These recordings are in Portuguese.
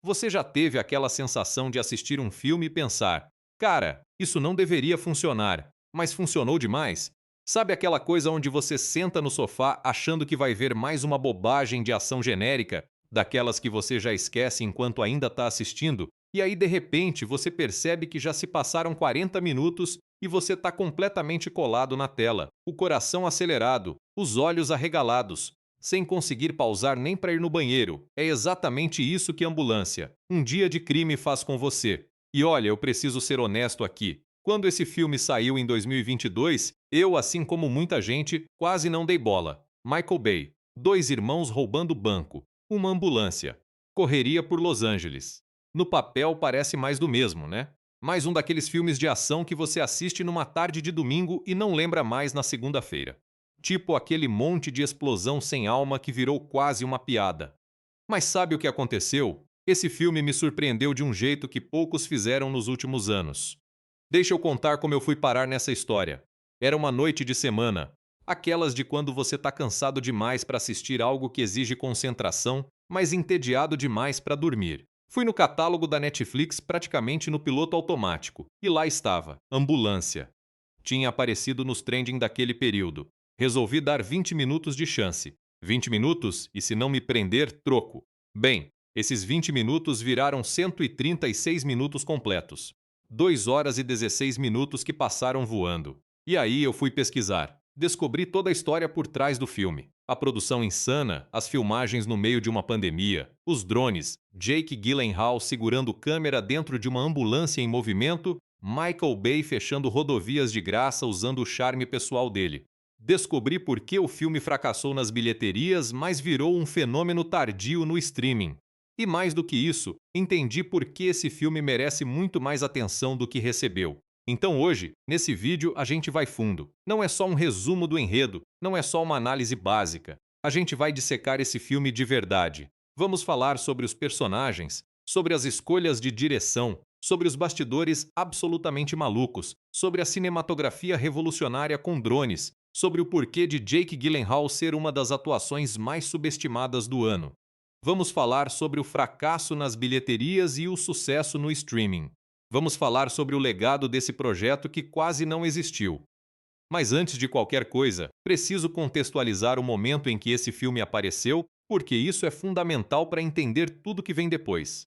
Você já teve aquela sensação de assistir um filme e pensar: cara, isso não deveria funcionar, mas funcionou demais? Sabe aquela coisa onde você senta no sofá achando que vai ver mais uma bobagem de ação genérica, daquelas que você já esquece enquanto ainda está assistindo, e aí de repente você percebe que já se passaram 40 minutos e você está completamente colado na tela, o coração acelerado, os olhos arregalados, sem conseguir pausar nem para ir no banheiro. É exatamente isso que Ambulância, um dia de crime, faz com você. E olha, eu preciso ser honesto aqui. Quando esse filme saiu em 2022, eu, assim como muita gente, quase não dei bola. Michael Bay, dois irmãos roubando banco, uma ambulância, correria por Los Angeles. No papel parece mais do mesmo, né? Mais um daqueles filmes de ação que você assiste numa tarde de domingo e não lembra mais na segunda-feira. Tipo aquele monte de explosão sem alma que virou quase uma piada. Mas sabe o que aconteceu? Esse filme me surpreendeu de um jeito que poucos fizeram nos últimos anos. Deixa eu contar como eu fui parar nessa história. Era uma noite de semana, aquelas de quando você está cansado demais para assistir algo que exige concentração, mas entediado demais para dormir. Fui no catálogo da Netflix praticamente no piloto automático, e lá estava, Ambulância. Tinha aparecido nos trending daquele período. Resolvi dar 20 minutos de chance. 20 minutos e, se não me prender, troco. Bem, esses 20 minutos viraram 136 minutos completos. 2 horas e 16 minutos que passaram voando. E aí eu fui pesquisar. Descobri toda a história por trás do filme. A produção insana, as filmagens no meio de uma pandemia, os drones, Jake Gyllenhaal segurando câmera dentro de uma ambulância em movimento, Michael Bay fechando rodovias de graça usando o charme pessoal dele. Descobri por que o filme fracassou nas bilheterias, mas virou um fenômeno tardio no streaming. E mais do que isso, entendi por que esse filme merece muito mais atenção do que recebeu. Então hoje, nesse vídeo, a gente vai fundo. Não é só um resumo do enredo, não é só uma análise básica. A gente vai dissecar esse filme de verdade. Vamos falar sobre os personagens, sobre as escolhas de direção, sobre os bastidores absolutamente malucos, sobre a cinematografia revolucionária com drones, sobre o porquê de Jake Gyllenhaal ser uma das atuações mais subestimadas do ano. Vamos falar sobre o fracasso nas bilheterias e o sucesso no streaming. Vamos falar sobre o legado desse projeto que quase não existiu. Mas antes de qualquer coisa, preciso contextualizar o momento em que esse filme apareceu, porque isso é fundamental para entender tudo que vem depois.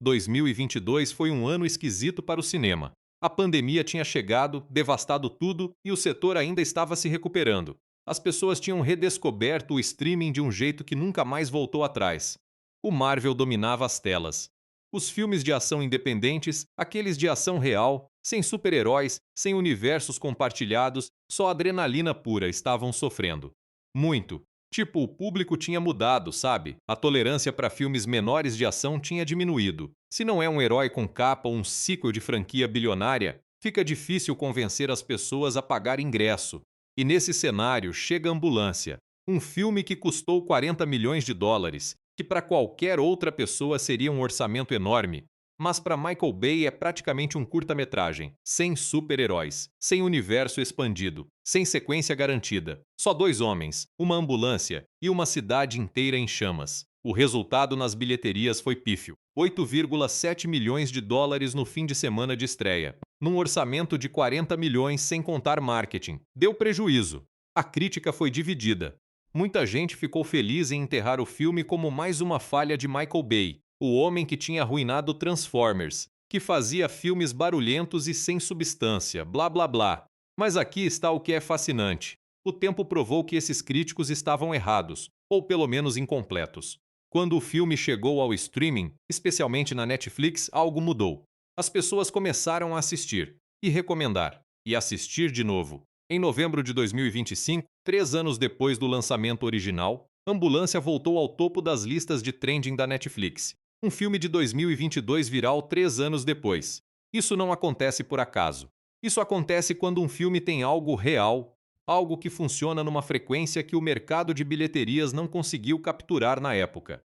2022 foi um ano esquisito para o cinema. A pandemia tinha chegado, devastado tudo e o setor ainda estava se recuperando. As pessoas tinham redescoberto o streaming de um jeito que nunca mais voltou atrás. O Marvel dominava as telas. Os filmes de ação independentes, aqueles de ação real, sem super-heróis, sem universos compartilhados, só adrenalina pura, estavam sofrendo. Muito. Tipo, o público tinha mudado, sabe? A tolerância para filmes menores de ação tinha diminuído. Se não é um herói com capa ou um sequel de franquia bilionária, fica difícil convencer as pessoas a pagar ingresso. E nesse cenário chega Ambulância, um filme que custou 40 milhões de dólares, que para qualquer outra pessoa seria um orçamento enorme, mas para Michael Bay é praticamente um curta-metragem, sem super-heróis, sem universo expandido, sem sequência garantida. Só dois homens, uma ambulância e uma cidade inteira em chamas. O resultado nas bilheterias foi pífio: 8,7 milhões de dólares no fim de semana de estreia, num orçamento de 40 milhões sem contar marketing. Deu prejuízo. A crítica foi dividida. Muita gente ficou feliz em enterrar o filme como mais uma falha de Michael Bay, o homem que tinha arruinado Transformers, que fazia filmes barulhentos e sem substância, blá blá blá. Mas aqui está o que é fascinante. O tempo provou que esses críticos estavam errados, ou pelo menos incompletos. Quando o filme chegou ao streaming, especialmente na Netflix, algo mudou. As pessoas começaram a assistir, e recomendar, e assistir de novo. Em novembro de 2025, 3 anos depois do lançamento original, Ambulância voltou ao topo das listas de trending da Netflix. Um filme de 2022 viral 3 anos depois. Isso não acontece por acaso. Isso acontece quando um filme tem algo real, algo que funciona numa frequência que o mercado de bilheterias não conseguiu capturar na época.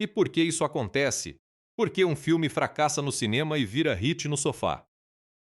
E por que isso acontece? Por que um filme fracassa no cinema e vira hit no sofá?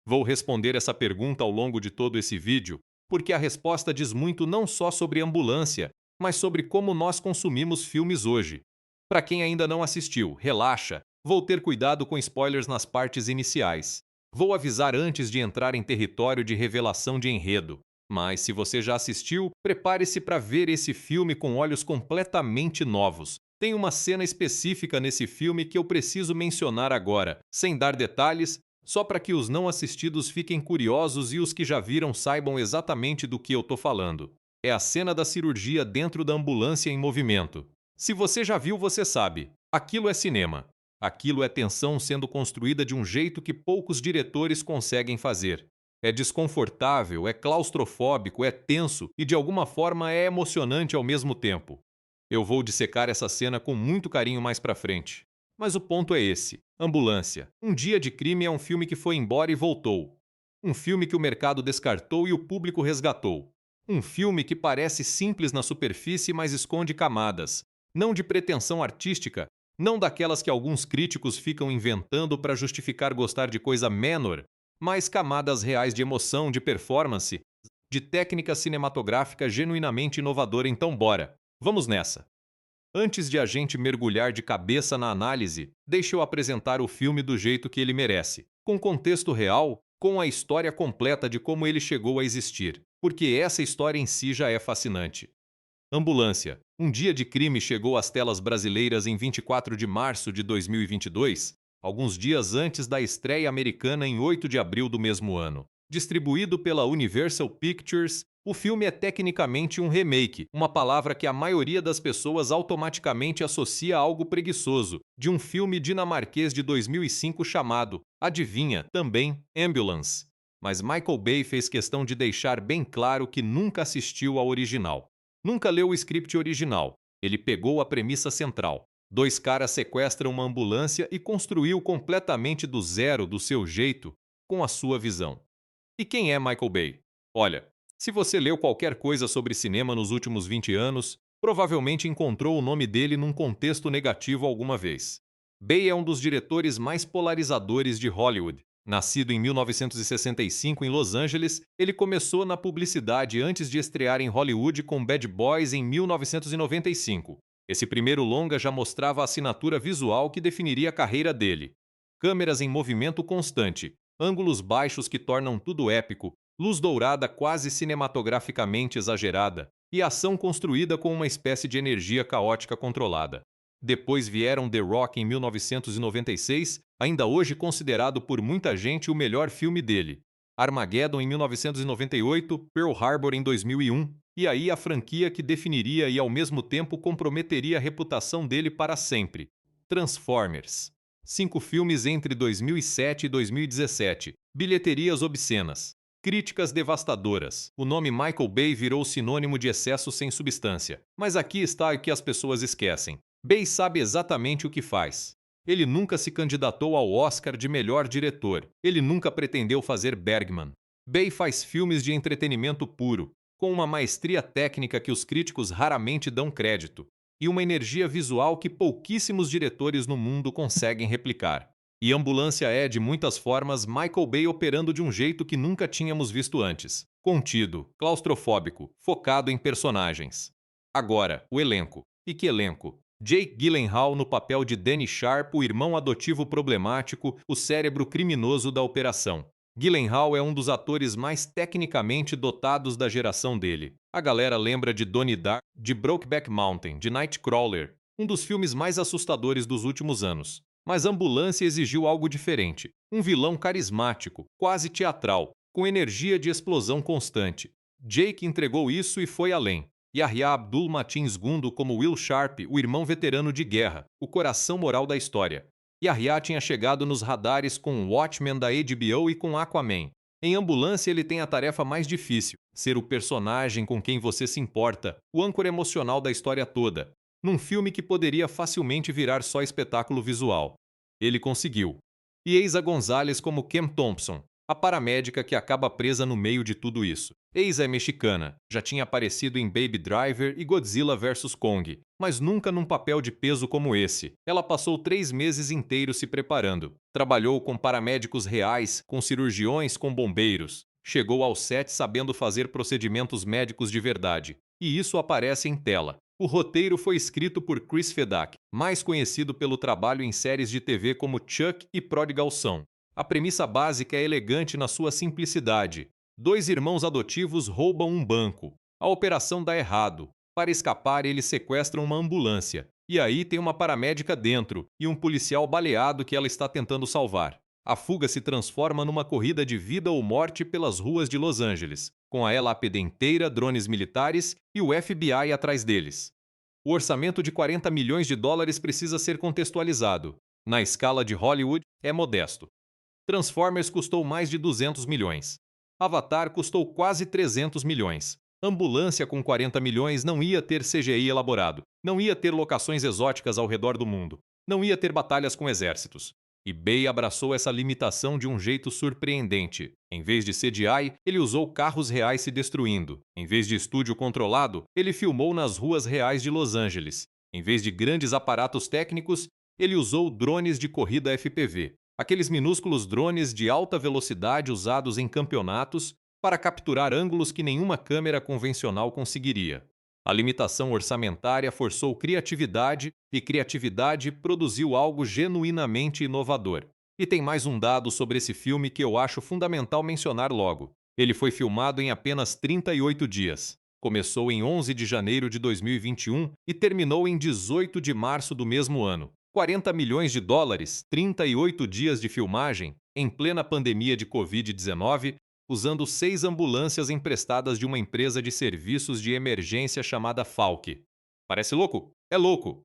Vou responder essa pergunta ao longo de todo esse vídeo, porque a resposta diz muito não só sobre Ambulância, mas sobre como nós consumimos filmes hoje. Para quem ainda não assistiu, relaxa, Vou ter cuidado com spoilers nas partes iniciais. Vou avisar antes de entrar em território de revelação de enredo. Mas se você já assistiu, prepare-se para ver esse filme com olhos completamente novos. Tem uma cena específica nesse filme que eu preciso mencionar agora, sem dar detalhes, só para que os não assistidos fiquem curiosos e os que já viram saibam exatamente do que eu tô falando. É a cena da cirurgia dentro da ambulância em movimento. Se você já viu, você sabe. Aquilo é cinema. Aquilo é tensão sendo construída de um jeito que poucos diretores conseguem fazer. É desconfortável, é claustrofóbico, é tenso e de alguma forma é emocionante ao mesmo tempo. Eu vou dissecar essa cena com muito carinho mais pra frente. Mas o ponto é esse. Ambulância. Um Dia de Crime é um filme que foi embora e voltou. Um filme que o mercado descartou e o público resgatou. Um filme que parece simples na superfície, mas esconde camadas. Não de pretensão artística, não daquelas que alguns críticos ficam inventando para justificar gostar de coisa menor, mas camadas reais de emoção, de performance, de técnica cinematográfica genuinamente inovadora. Então bora, vamos nessa! Antes de a gente mergulhar de cabeça na análise, deixa eu apresentar o filme do jeito que ele merece, com contexto real, com a história completa de como ele chegou a existir, porque essa história em si já é fascinante. Ambulância. Um Dia de Crime chegou às telas brasileiras em 24 de março de 2022, alguns dias antes da estreia americana em 8 de abril do mesmo ano. Distribuído pela Universal Pictures, o filme é tecnicamente um remake, uma palavra que a maioria das pessoas automaticamente associa a algo preguiçoso, de um filme dinamarquês de 2005 chamado, adivinha, também, Ambulance. Mas Michael Bay fez questão de deixar bem claro que nunca assistiu ao original. Nunca leu o script original. Ele pegou a premissa central. Dois caras sequestram uma ambulância e construiu completamente do zero, do seu jeito, com a sua visão. E quem é Michael Bay? Olha, se você leu qualquer coisa sobre cinema nos últimos 20 anos, provavelmente encontrou o nome dele num contexto negativo alguma vez. Bay é um dos diretores mais polarizadores de Hollywood. Nascido em 1965 em Los Angeles, ele começou na publicidade antes de estrear em Hollywood com Bad Boys em 1995. Esse primeiro longa já mostrava a assinatura visual que definiria a carreira dele. Câmeras em movimento constante, ângulos baixos que tornam tudo épico, luz dourada quase cinematograficamente exagerada e ação construída com uma espécie de energia caótica controlada. Depois vieram The Rock em 1996, ainda hoje considerado por muita gente o melhor filme dele. Armageddon em 1998, Pearl Harbor em 2001, e aí a franquia que definiria e ao mesmo tempo comprometeria a reputação dele para sempre. Transformers. 5 filmes entre 2007 e 2017. Bilheterias obscenas. Críticas devastadoras. O nome Michael Bay virou sinônimo de excesso sem substância. Mas aqui está o que as pessoas esquecem. Bay sabe exatamente o que faz. Ele nunca se candidatou ao Oscar de melhor diretor. Ele nunca pretendeu fazer Bergman. Bay faz filmes de entretenimento puro, com uma maestria técnica que os críticos raramente dão crédito, e uma energia visual que pouquíssimos diretores no mundo conseguem replicar. E Ambulância é, de muitas formas, Michael Bay operando de um jeito que nunca tínhamos visto antes. Contido, claustrofóbico, focado em personagens. Agora, o elenco. E que elenco! Jake Gyllenhaal no papel de Danny Sharp, o irmão adotivo problemático, o cérebro criminoso da operação. Gyllenhaal é um dos atores mais tecnicamente dotados da geração dele. A galera lembra de Donnie Darko, de Brokeback Mountain, de Nightcrawler, um dos filmes mais assustadores dos últimos anos. Mas Ambulância exigiu algo diferente. Um vilão carismático, quase teatral, com energia de explosão constante. Jake entregou isso e foi além. Yahya Abdul-Mateen II como Will Sharp, o irmão veterano de guerra, o coração moral da história. Yahya tinha chegado nos radares com Watchmen da HBO e com Aquaman. Em Ambulância ele tem a tarefa mais difícil, ser o personagem com quem você se importa, o âncora emocional da história toda, num filme que poderia facilmente virar só espetáculo visual. Ele conseguiu. E Eiza Gonzalez como Kim Thompson, a paramédica que acaba presa no meio de tudo isso. Eiza é mexicana, já tinha aparecido em Baby Driver e Godzilla vs Kong, mas nunca num papel de peso como esse. Ela passou 3 meses inteiros se preparando. Trabalhou com paramédicos reais, com cirurgiões, com bombeiros. Chegou ao set sabendo fazer procedimentos médicos de verdade. E isso aparece em tela. O roteiro foi escrito por Chris Fedak, mais conhecido pelo trabalho em séries de TV como Chuck e Prodigal Son. A premissa básica é elegante na sua simplicidade. Dois irmãos adotivos roubam um banco. A operação dá errado. Para escapar, eles sequestram uma ambulância. E aí tem uma paramédica dentro e um policial baleado que ela está tentando salvar. A fuga se transforma numa corrida de vida ou morte pelas ruas de Los Angeles, com a LAPD inteira, drones militares e o FBI atrás deles. O orçamento de 40 milhões de dólares precisa ser contextualizado. Na escala de Hollywood, é modesto. Transformers custou mais de 200 milhões. Avatar custou quase 300 milhões. Ambulância com 40 milhões não ia ter CGI elaborado, não ia ter locações exóticas ao redor do mundo, não ia ter batalhas com exércitos. E Bay abraçou essa limitação de um jeito surpreendente. Em vez de CGI, ele usou carros reais se destruindo. Em vez de estúdio controlado, ele filmou nas ruas reais de Los Angeles. Em vez de grandes aparatos técnicos, ele usou drones de corrida FPV. Aqueles minúsculos drones de alta velocidade usados em campeonatos para capturar ângulos que nenhuma câmera convencional conseguiria. A limitação orçamentária forçou criatividade e criatividade produziu algo genuinamente inovador. E tem mais um dado sobre esse filme que eu acho fundamental mencionar logo. Ele foi filmado em apenas 38 dias. Começou em 11 de janeiro de 2021 e terminou em 18 de março do mesmo ano. 40 milhões de dólares, 38 dias de filmagem, em plena pandemia de Covid-19, usando 6 ambulâncias emprestadas de uma empresa de serviços de emergência chamada Falke. Parece louco? É louco!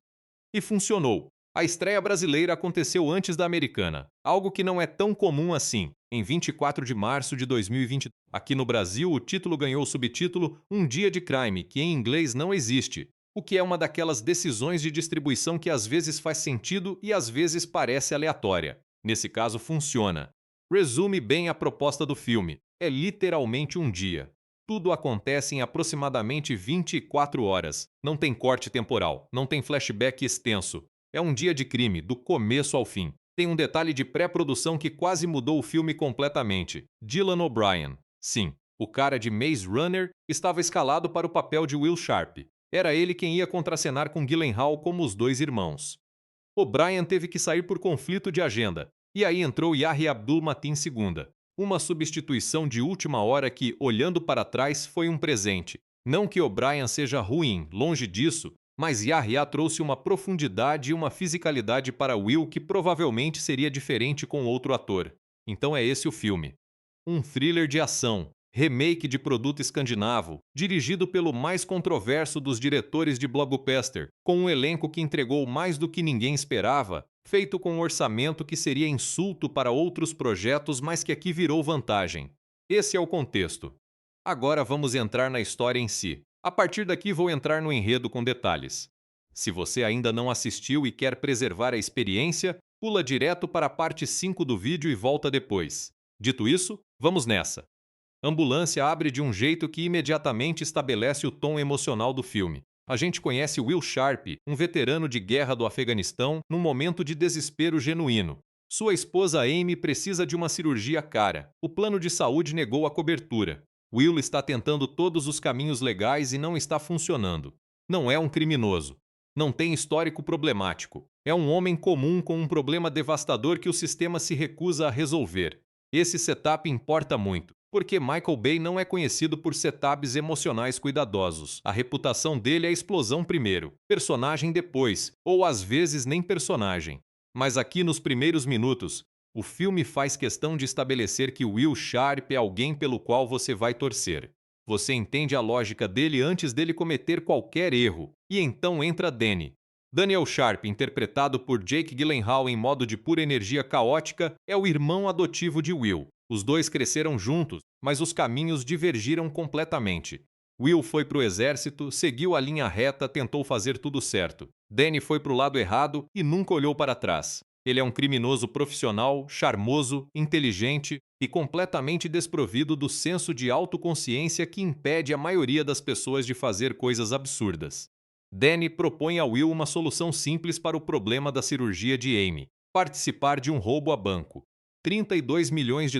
E funcionou. A estreia brasileira aconteceu antes da americana, algo que não é tão comum assim. Em 24 de março de 2020, aqui no Brasil, o título ganhou o subtítulo Um Dia de Crime, que em inglês não existe, o que é uma daquelas decisões de distribuição que às vezes faz sentido e às vezes parece aleatória. Nesse caso, funciona. Resume bem a proposta do filme. É literalmente um dia. Tudo acontece em aproximadamente 24 horas. Não tem corte temporal, não tem flashback extenso. É um dia de crime, do começo ao fim. Tem um detalhe de pré-produção que quase mudou o filme completamente. Dylan O'Brien. Sim, o cara de Maze Runner estava escalado para o papel de Will Sharp. Era ele quem ia contracenar com Gyllenhaal como os dois irmãos. O'Brien teve que sair por conflito de agenda, e aí entrou Yahya Abdul-Mateen II. Uma substituição de última hora que, olhando para trás, foi um presente. Não que O'Brien seja ruim, longe disso, mas Yahya trouxe uma profundidade e uma fisicalidade para Will que provavelmente seria diferente com outro ator. Então é esse o filme. Um thriller de ação, remake de produto escandinavo, dirigido pelo mais controverso dos diretores de blockbuster, com um elenco que entregou mais do que ninguém esperava, feito com um orçamento que seria insulto para outros projetos, mas que aqui virou vantagem. Esse é o contexto. Agora vamos entrar na história em si. A partir daqui vou entrar no enredo com detalhes. Se você ainda não assistiu e quer preservar a experiência, pula direto para a parte 5 do vídeo e volta depois. Dito isso, vamos nessa. Ambulância abre de um jeito que imediatamente estabelece o tom emocional do filme. A gente conhece Will Sharp, um veterano de guerra do Afeganistão, num momento de desespero genuíno. Sua esposa Amy precisa de uma cirurgia cara. O plano de saúde negou a cobertura. Will está tentando todos os caminhos legais e não está funcionando. Não é um criminoso. Não tem histórico problemático. É um homem comum com um problema devastador que o sistema se recusa a resolver. Esse setup importa muito, porque Michael Bay não é conhecido por setups emocionais cuidadosos. A reputação dele é a explosão primeiro, personagem depois, ou às vezes nem personagem. Mas aqui nos primeiros minutos, o filme faz questão de estabelecer que Will Sharp é alguém pelo qual você vai torcer. Você entende a lógica dele antes dele cometer qualquer erro. E então entra Danny. Daniel Sharp, interpretado por Jake Gyllenhaal em modo de pura energia caótica, é o irmão adotivo de Will. Os dois cresceram juntos, mas os caminhos divergiram completamente. Will foi para o exército, seguiu a linha reta, tentou fazer tudo certo. Danny foi para o lado errado e nunca olhou para trás. Ele é um criminoso profissional, charmoso, inteligente e completamente desprovido do senso de autoconsciência que impede a maioria das pessoas de fazer coisas absurdas. Danny propõe a Will uma solução simples para o problema da cirurgia de Amy: participar de um roubo a banco. $32 milhões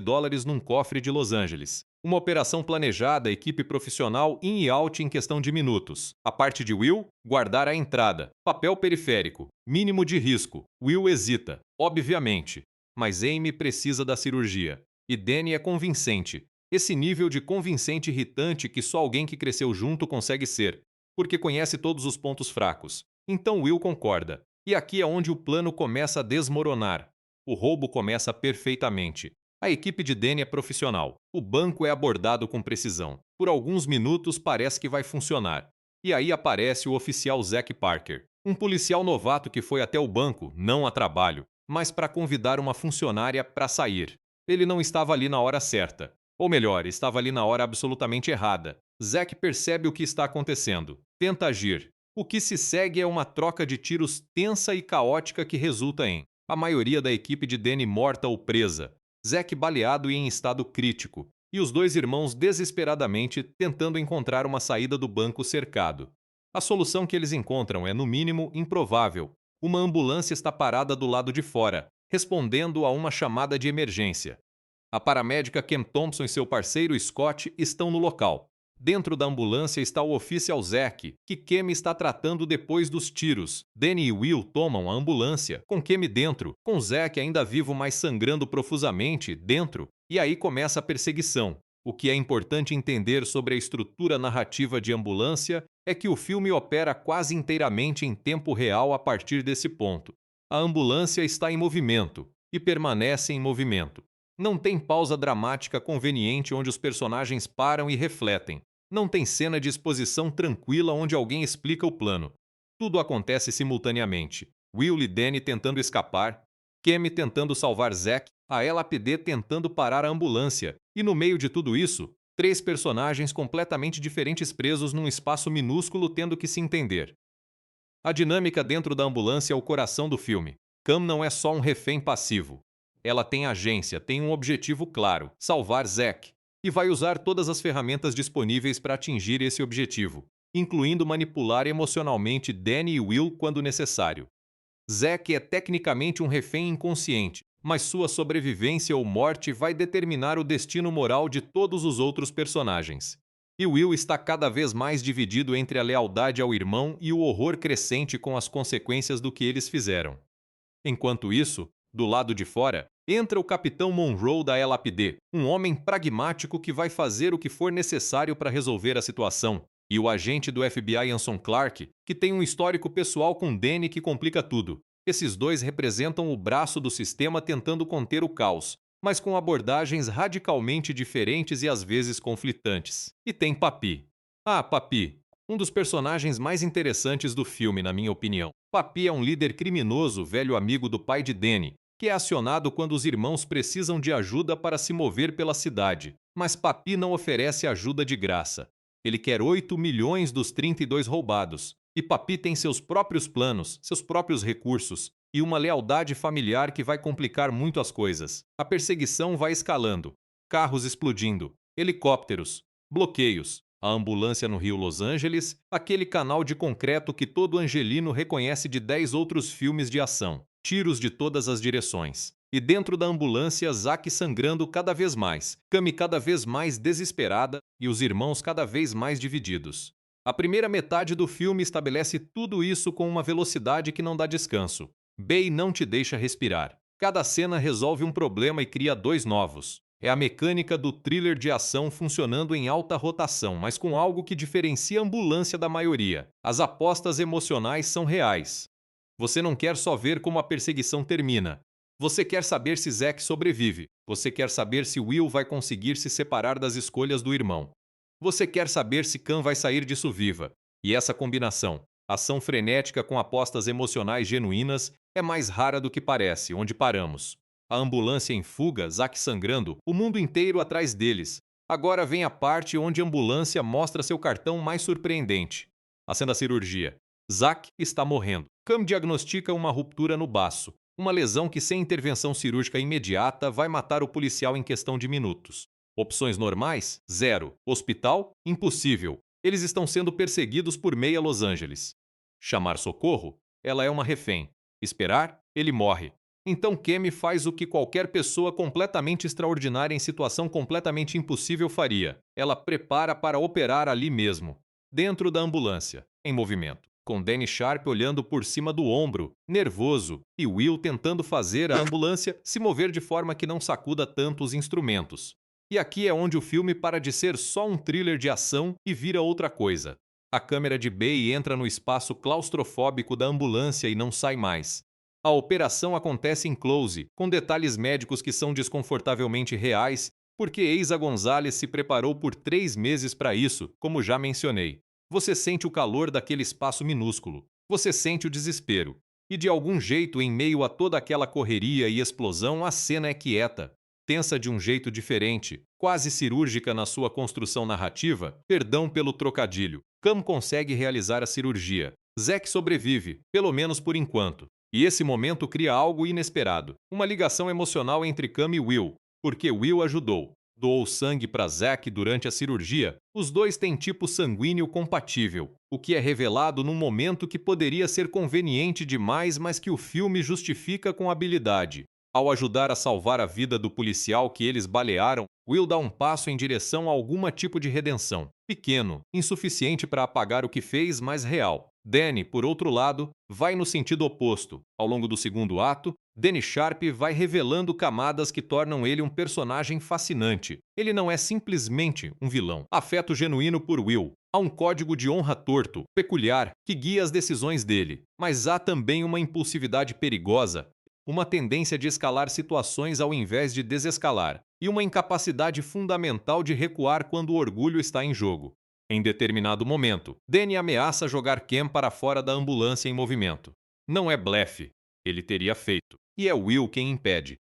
num cofre de Los Angeles. Uma operação planejada, equipe profissional in e out em questão de minutos. A parte de Will, guardar a entrada. Papel periférico. Mínimo de risco. Will hesita, obviamente. Mas Amy precisa da cirurgia. E Danny é convincente. Esse nível de convincente irritante que só alguém que cresceu junto consegue ser, porque conhece todos os pontos fracos. Então Will concorda. E aqui é onde o plano começa a desmoronar. O roubo começa perfeitamente. A equipe de Danny é profissional. O banco é abordado com precisão. Por alguns minutos parece que vai funcionar. E aí aparece o oficial Zack Parker, um policial novato que foi até o banco, não a trabalho, mas para convidar uma funcionária para sair. Ele não estava ali na hora certa. Ou melhor, estava ali na hora absolutamente errada. Zack percebe o que está acontecendo. Tenta agir. O que se segue é uma troca de tiros tensa e caótica que resulta em a maioria da equipe de Danny morta ou presa, Zack baleado e em estado crítico, e os dois irmãos desesperadamente tentando encontrar uma saída do banco cercado. A solução que eles encontram é, no mínimo, improvável. Uma ambulância está parada do lado de fora, respondendo a uma chamada de emergência. A paramédica Kim Thompson e seu parceiro Scott estão no local. Dentro da ambulância está o oficial Zack, que Kim está tratando depois dos tiros. Danny e Will tomam a ambulância, com Kim dentro, com Zack ainda vivo mas sangrando profusamente dentro, e aí começa a perseguição. O que é importante entender sobre a estrutura narrativa de Ambulância é que o filme opera quase inteiramente em tempo real a partir desse ponto. A ambulância está em movimento, e permanece em movimento. Não tem pausa dramática conveniente onde os personagens param e refletem. Não tem cena de exposição tranquila onde alguém explica o plano. Tudo acontece simultaneamente. Will e Danny tentando escapar, Kemi tentando salvar Zack, a LAPD tentando parar a ambulância. E no meio de tudo isso, três personagens completamente diferentes presos num espaço minúsculo tendo que se entender. A dinâmica dentro da ambulância é o coração do filme. Cam não é só um refém passivo. Ela tem agência, tem um objetivo claro: salvar Zack. E vai usar todas as ferramentas disponíveis para atingir esse objetivo, incluindo manipular emocionalmente Danny e Will quando necessário. Zack é tecnicamente um refém inconsciente, mas sua sobrevivência ou morte vai determinar o destino moral de todos os outros personagens. E Will está cada vez mais dividido entre a lealdade ao irmão e o horror crescente com as consequências do que eles fizeram. Enquanto isso, do lado de fora, entra o Capitão Monroe da LAPD, um homem pragmático que vai fazer o que for necessário para resolver a situação, e o agente do FBI Anson Clark, que tem um histórico pessoal com Danny que complica tudo. Esses dois representam o braço do sistema tentando conter o caos, mas com abordagens radicalmente diferentes e às vezes conflitantes. E tem Papi. Papi, um dos personagens mais interessantes do filme, na minha opinião. Papi é um líder criminoso, velho amigo do pai de Danny, que é acionado quando os irmãos precisam de ajuda para se mover pela cidade. Mas Papi não oferece ajuda de graça. Ele quer 8 milhões dos 32 roubados. E Papi tem seus próprios planos, seus próprios recursos e uma lealdade familiar que vai complicar muito as coisas. A perseguição vai escalando. Carros explodindo, helicópteros, bloqueios, a ambulância no Rio Los Angeles, aquele canal de concreto que todo angelino reconhece de 10 outros filmes de ação. Tiros de todas as direções. E dentro da ambulância, Zack sangrando cada vez mais, Cami cada vez mais desesperada e os irmãos cada vez mais divididos. A primeira metade do filme estabelece tudo isso com uma velocidade que não dá descanso. Bay não te deixa respirar. Cada cena resolve um problema e cria dois novos. É a mecânica do thriller de ação funcionando em alta rotação, mas com algo que diferencia a ambulância da maioria. As apostas emocionais são reais. Você não quer só ver como a perseguição termina. Você quer saber se Zack sobrevive. Você quer saber se Will vai conseguir se separar das escolhas do irmão. Você quer saber se Cam vai sair disso viva. E essa combinação, ação frenética com apostas emocionais genuínas, é mais rara do que parece, onde paramos. A ambulância em fuga, Zack sangrando, o mundo inteiro atrás deles. Agora vem a parte onde a ambulância mostra seu cartão mais surpreendente. A cena da cirurgia. Zack está morrendo. Cam diagnostica uma ruptura no baço, uma lesão que sem intervenção cirúrgica imediata vai matar o policial em questão de minutos. Opções normais? Zero. Hospital? Impossível. Eles estão sendo perseguidos por meia Los Angeles. Chamar socorro? Ela é uma refém. Esperar? Ele morre. Então Kemi faz o que qualquer pessoa completamente extraordinária em situação completamente impossível faria. Ela prepara para operar ali mesmo, dentro da ambulância, em movimento, com Danny Sharp olhando por cima do ombro, nervoso, e Will tentando fazer a ambulância se mover de forma que não sacuda tanto os instrumentos. E aqui é onde o filme para de ser só um thriller de ação e vira outra coisa. A câmera de Bay entra no espaço claustrofóbico da ambulância e não sai mais. A operação acontece em close, com detalhes médicos que são desconfortavelmente reais, porque Eiza Gonzalez se preparou por 3 meses para isso, como já mencionei. Você sente o calor daquele espaço minúsculo. Você sente o desespero. E de algum jeito, em meio a toda aquela correria e explosão, a cena é quieta. Tensa de um jeito diferente, quase cirúrgica na sua construção narrativa, perdão pelo trocadilho. Cam consegue realizar a cirurgia. Zack sobrevive, pelo menos por enquanto. E esse momento cria algo inesperado, uma ligação emocional entre Cam e Will, porque Will ajudou. Doou sangue para Zack durante a cirurgia, os dois têm tipo sanguíneo compatível, o que é revelado num momento que poderia ser conveniente demais, mas que o filme justifica com habilidade. Ao ajudar a salvar a vida do policial que eles balearam, Will dá um passo em direção a algum tipo de redenção. Pequeno, insuficiente para apagar o que fez, mas real. Danny, por outro lado, vai no sentido oposto. Ao longo do segundo ato, Danny Sharp vai revelando camadas que tornam ele um personagem fascinante. Ele não é simplesmente um vilão. Afeto genuíno por Will. Há um código de honra torto, peculiar, que guia as decisões dele. Mas há também uma impulsividade perigosa, uma tendência de escalar situações ao invés de desescalar, e uma incapacidade fundamental de recuar quando o orgulho está em jogo. Em determinado momento, Danny ameaça jogar Cam para fora da ambulância em movimento. Não é blefe, ele teria feito, e é Will quem impede.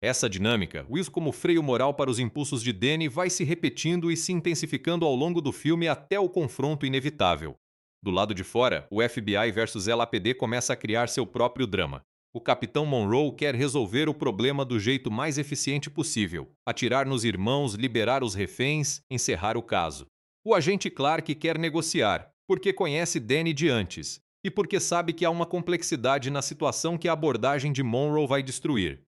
Essa dinâmica, Will como freio moral para os impulsos de Danny, vai se repetindo e se intensificando ao longo do filme até o confronto inevitável. Do lado de fora, o FBI versus LAPD começa a criar seu próprio drama. O Capitão Monroe quer resolver o problema do jeito mais eficiente possível, atirar nos irmãos, liberar os reféns, encerrar o caso. O agente Clark quer negociar, porque conhece Danny de antes, e porque sabe que há uma complexidade na situação que a abordagem de Monroe vai destruir.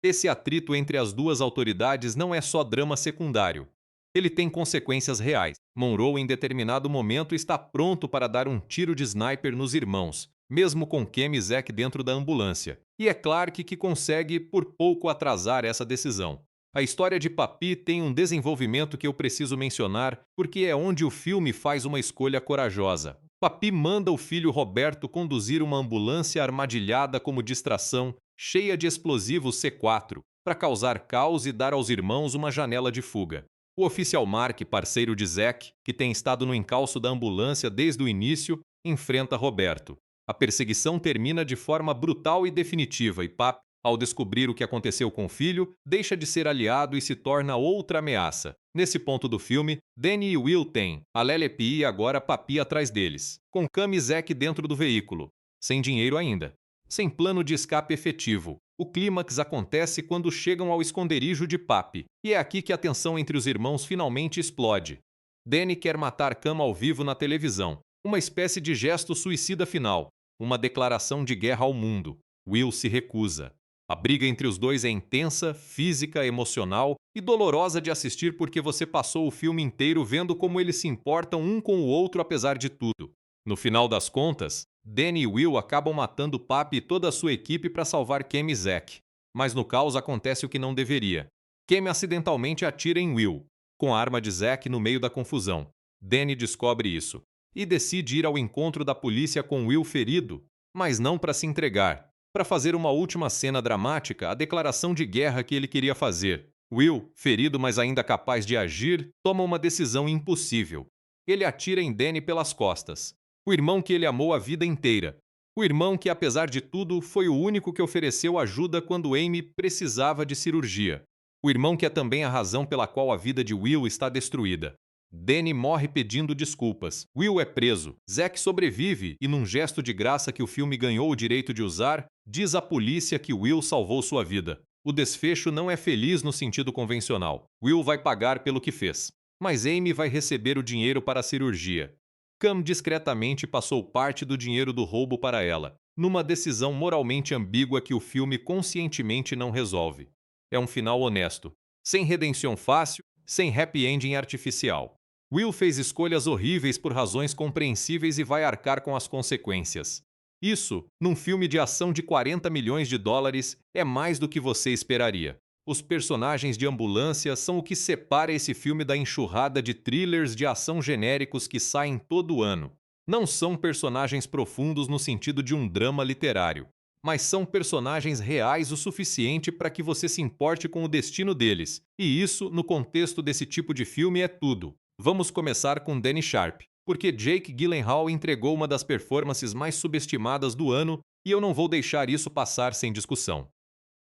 Esse atrito entre as duas autoridades não é só drama secundário. Ele tem consequências reais. Monroe, em determinado momento, está pronto para dar um tiro de sniper nos irmãos, mesmo com Cam e Zack dentro da ambulância. E é Clark que consegue, por pouco, atrasar essa decisão. A história de Papi tem um desenvolvimento que eu preciso mencionar, porque é onde o filme faz uma escolha corajosa. Papi manda o filho Roberto conduzir uma ambulância armadilhada como distração, cheia de explosivos C4, para causar caos e dar aos irmãos uma janela de fuga. O oficial Mark, parceiro de Zack, que tem estado no encalço da ambulância desde o início, enfrenta Roberto. A perseguição termina de forma brutal e definitiva e Papi, ao descobrir o que aconteceu com o filho, deixa de ser aliado e se torna outra ameaça. Nesse ponto do filme, Danny e Will têm a Lelepi e agora Papi atrás deles, com Cam e Zack dentro do veículo, sem dinheiro ainda, sem plano de escape efetivo. O clímax acontece quando chegam ao esconderijo de Papi, e é aqui que a tensão entre os irmãos finalmente explode. Danny quer matar Cam ao vivo na televisão, uma espécie de gesto suicida final, uma declaração de guerra ao mundo. Will se recusa. A briga entre os dois é intensa, física, emocional e dolorosa de assistir porque você passou o filme inteiro vendo como eles se importam um com o outro apesar de tudo. No final das contas, Danny e Will acabam matando Papi e toda a sua equipe para salvar Cam e Zack. Mas no caos acontece o que não deveria. Cam acidentalmente atira em Will, com a arma de Zack no meio da confusão. Danny descobre isso e decide ir ao encontro da polícia com Will ferido, mas não para se entregar. Para fazer uma última cena dramática, a declaração de guerra que ele queria fazer. Will, ferido mas ainda capaz de agir, toma uma decisão impossível. Ele atira em Danny pelas costas. O irmão que ele amou a vida inteira. O irmão que, apesar de tudo, foi o único que ofereceu ajuda quando Amy precisava de cirurgia. O irmão que é também a razão pela qual a vida de Will está destruída. Danny morre pedindo desculpas. Will é preso. Zack sobrevive e, num gesto de graça que o filme ganhou o direito de usar, diz à polícia que Will salvou sua vida. O desfecho não é feliz no sentido convencional. Will vai pagar pelo que fez. Mas Amy vai receber o dinheiro para a cirurgia. Cam discretamente passou parte do dinheiro do roubo para ela. numa decisão moralmente ambígua que o filme conscientemente não resolve. É um final honesto, sem redenção fácil, sem happy ending artificial. Will fez escolhas horríveis por razões compreensíveis e vai arcar com as consequências. Isso, num filme de ação de 40 milhões de dólares, é mais do que você esperaria. Os personagens de ambulância são o que separa esse filme da enxurrada de thrillers de ação genéricos que saem todo ano. Não são personagens profundos no sentido de um drama literário, mas são personagens reais o suficiente para que você se importe com o destino deles. E isso, no contexto desse tipo de filme, é tudo. Vamos começar com Danny Sharp, porque Jake Gyllenhaal entregou uma das performances mais subestimadas do ano e eu não vou deixar isso passar sem discussão.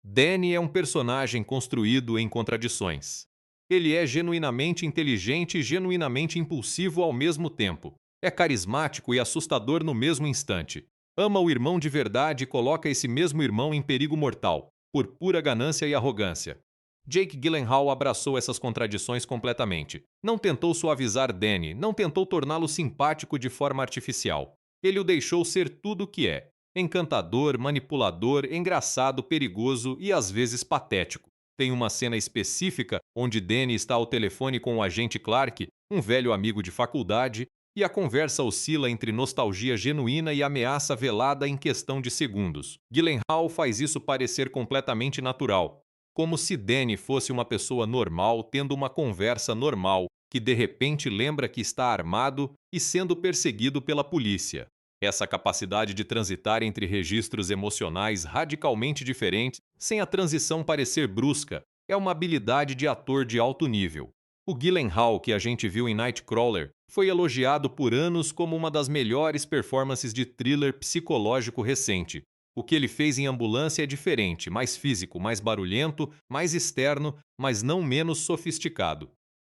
Danny é um personagem construído em contradições. Ele é genuinamente inteligente e genuinamente impulsivo ao mesmo tempo. É carismático e assustador no mesmo instante. Ama o irmão de verdade e coloca esse mesmo irmão em perigo mortal, por pura ganância e arrogância. Jake Gyllenhaal abraçou essas contradições completamente. Não tentou suavizar Danny, não tentou torná-lo simpático de forma artificial. Ele o deixou ser tudo o que é. Encantador, manipulador, engraçado, perigoso e às vezes patético. Tem uma cena específica onde Danny está ao telefone com o agente Clark, um velho amigo de faculdade, e a conversa oscila entre nostalgia genuína e ameaça velada em questão de segundos. Gyllenhaal faz isso parecer completamente natural, como se Danny fosse uma pessoa normal tendo uma conversa normal, que de repente lembra que está armado e sendo perseguido pela polícia. Essa capacidade de transitar entre registros emocionais radicalmente diferentes, sem a transição parecer brusca, é uma habilidade de ator de alto nível. O Gyllenhaal, que a gente viu em Nightcrawler, foi elogiado por anos como uma das melhores performances de thriller psicológico recente. O que ele fez em Ambulância é diferente, mais físico, mais barulhento, mais externo, mas não menos sofisticado.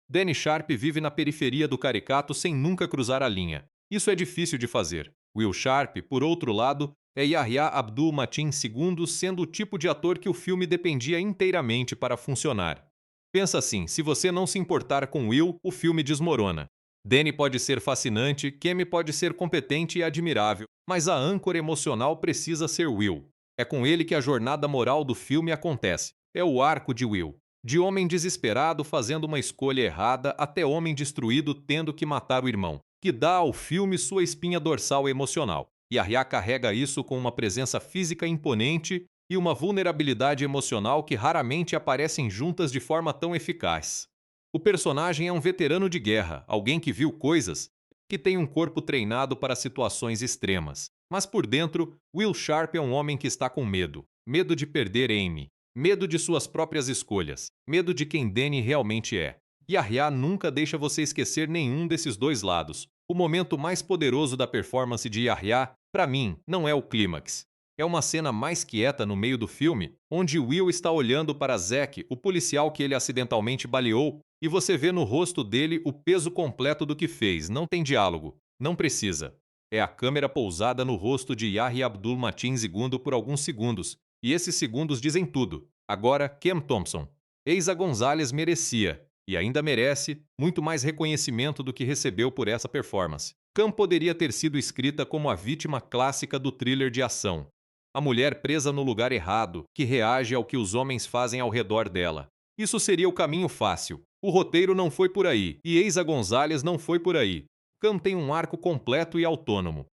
Danny Sharp vive na periferia do caricato sem nunca cruzar a linha. Isso é difícil de fazer. Will Sharp, por outro lado, é Yahya Abdul-Mateen II, sendo o tipo de ator que o filme dependia inteiramente para funcionar. Pensa assim, se você não se importar com Will, o filme desmorona. Danny pode ser fascinante, Kemi pode ser competente e admirável, mas a âncora emocional precisa ser Will. É com ele que a jornada moral do filme acontece. É o arco de Will. De homem desesperado fazendo uma escolha errada até homem destruído tendo que matar o irmão, que dá ao filme sua espinha dorsal emocional. Yahya carrega isso com uma presença física imponente e uma vulnerabilidade emocional que raramente aparecem juntas de forma tão eficaz. O personagem é um veterano de guerra, alguém que viu coisas, que tem um corpo treinado para situações extremas. Mas por dentro, Will Sharp é um homem que está com medo. Medo de perder Amy. Medo de suas próprias escolhas. Medo de quem Danny realmente é. Yahya nunca deixa você esquecer nenhum desses dois lados. O momento mais poderoso da performance de Yahya, para mim, não é o clímax. É uma cena mais quieta no meio do filme, onde Will está olhando para Zack, o policial que ele acidentalmente baleou, e você vê no rosto dele o peso completo do que fez. Não tem diálogo. Não precisa. É a câmera pousada no rosto de Yahya Abdul-Mateen II por alguns segundos, e esses segundos dizem tudo. Agora, Kem Thompson. Eiza Gonzalez merecia, e ainda merece, muito mais reconhecimento do que recebeu por essa performance. Cam poderia ter sido escrita como a vítima clássica do thriller de ação. A mulher presa no lugar errado, que reage ao que os homens fazem ao redor dela. Isso seria o caminho fácil. O roteiro não foi por aí, e Eiza Gonzalez não foi por aí. Cam tem um arco completo e autônomo.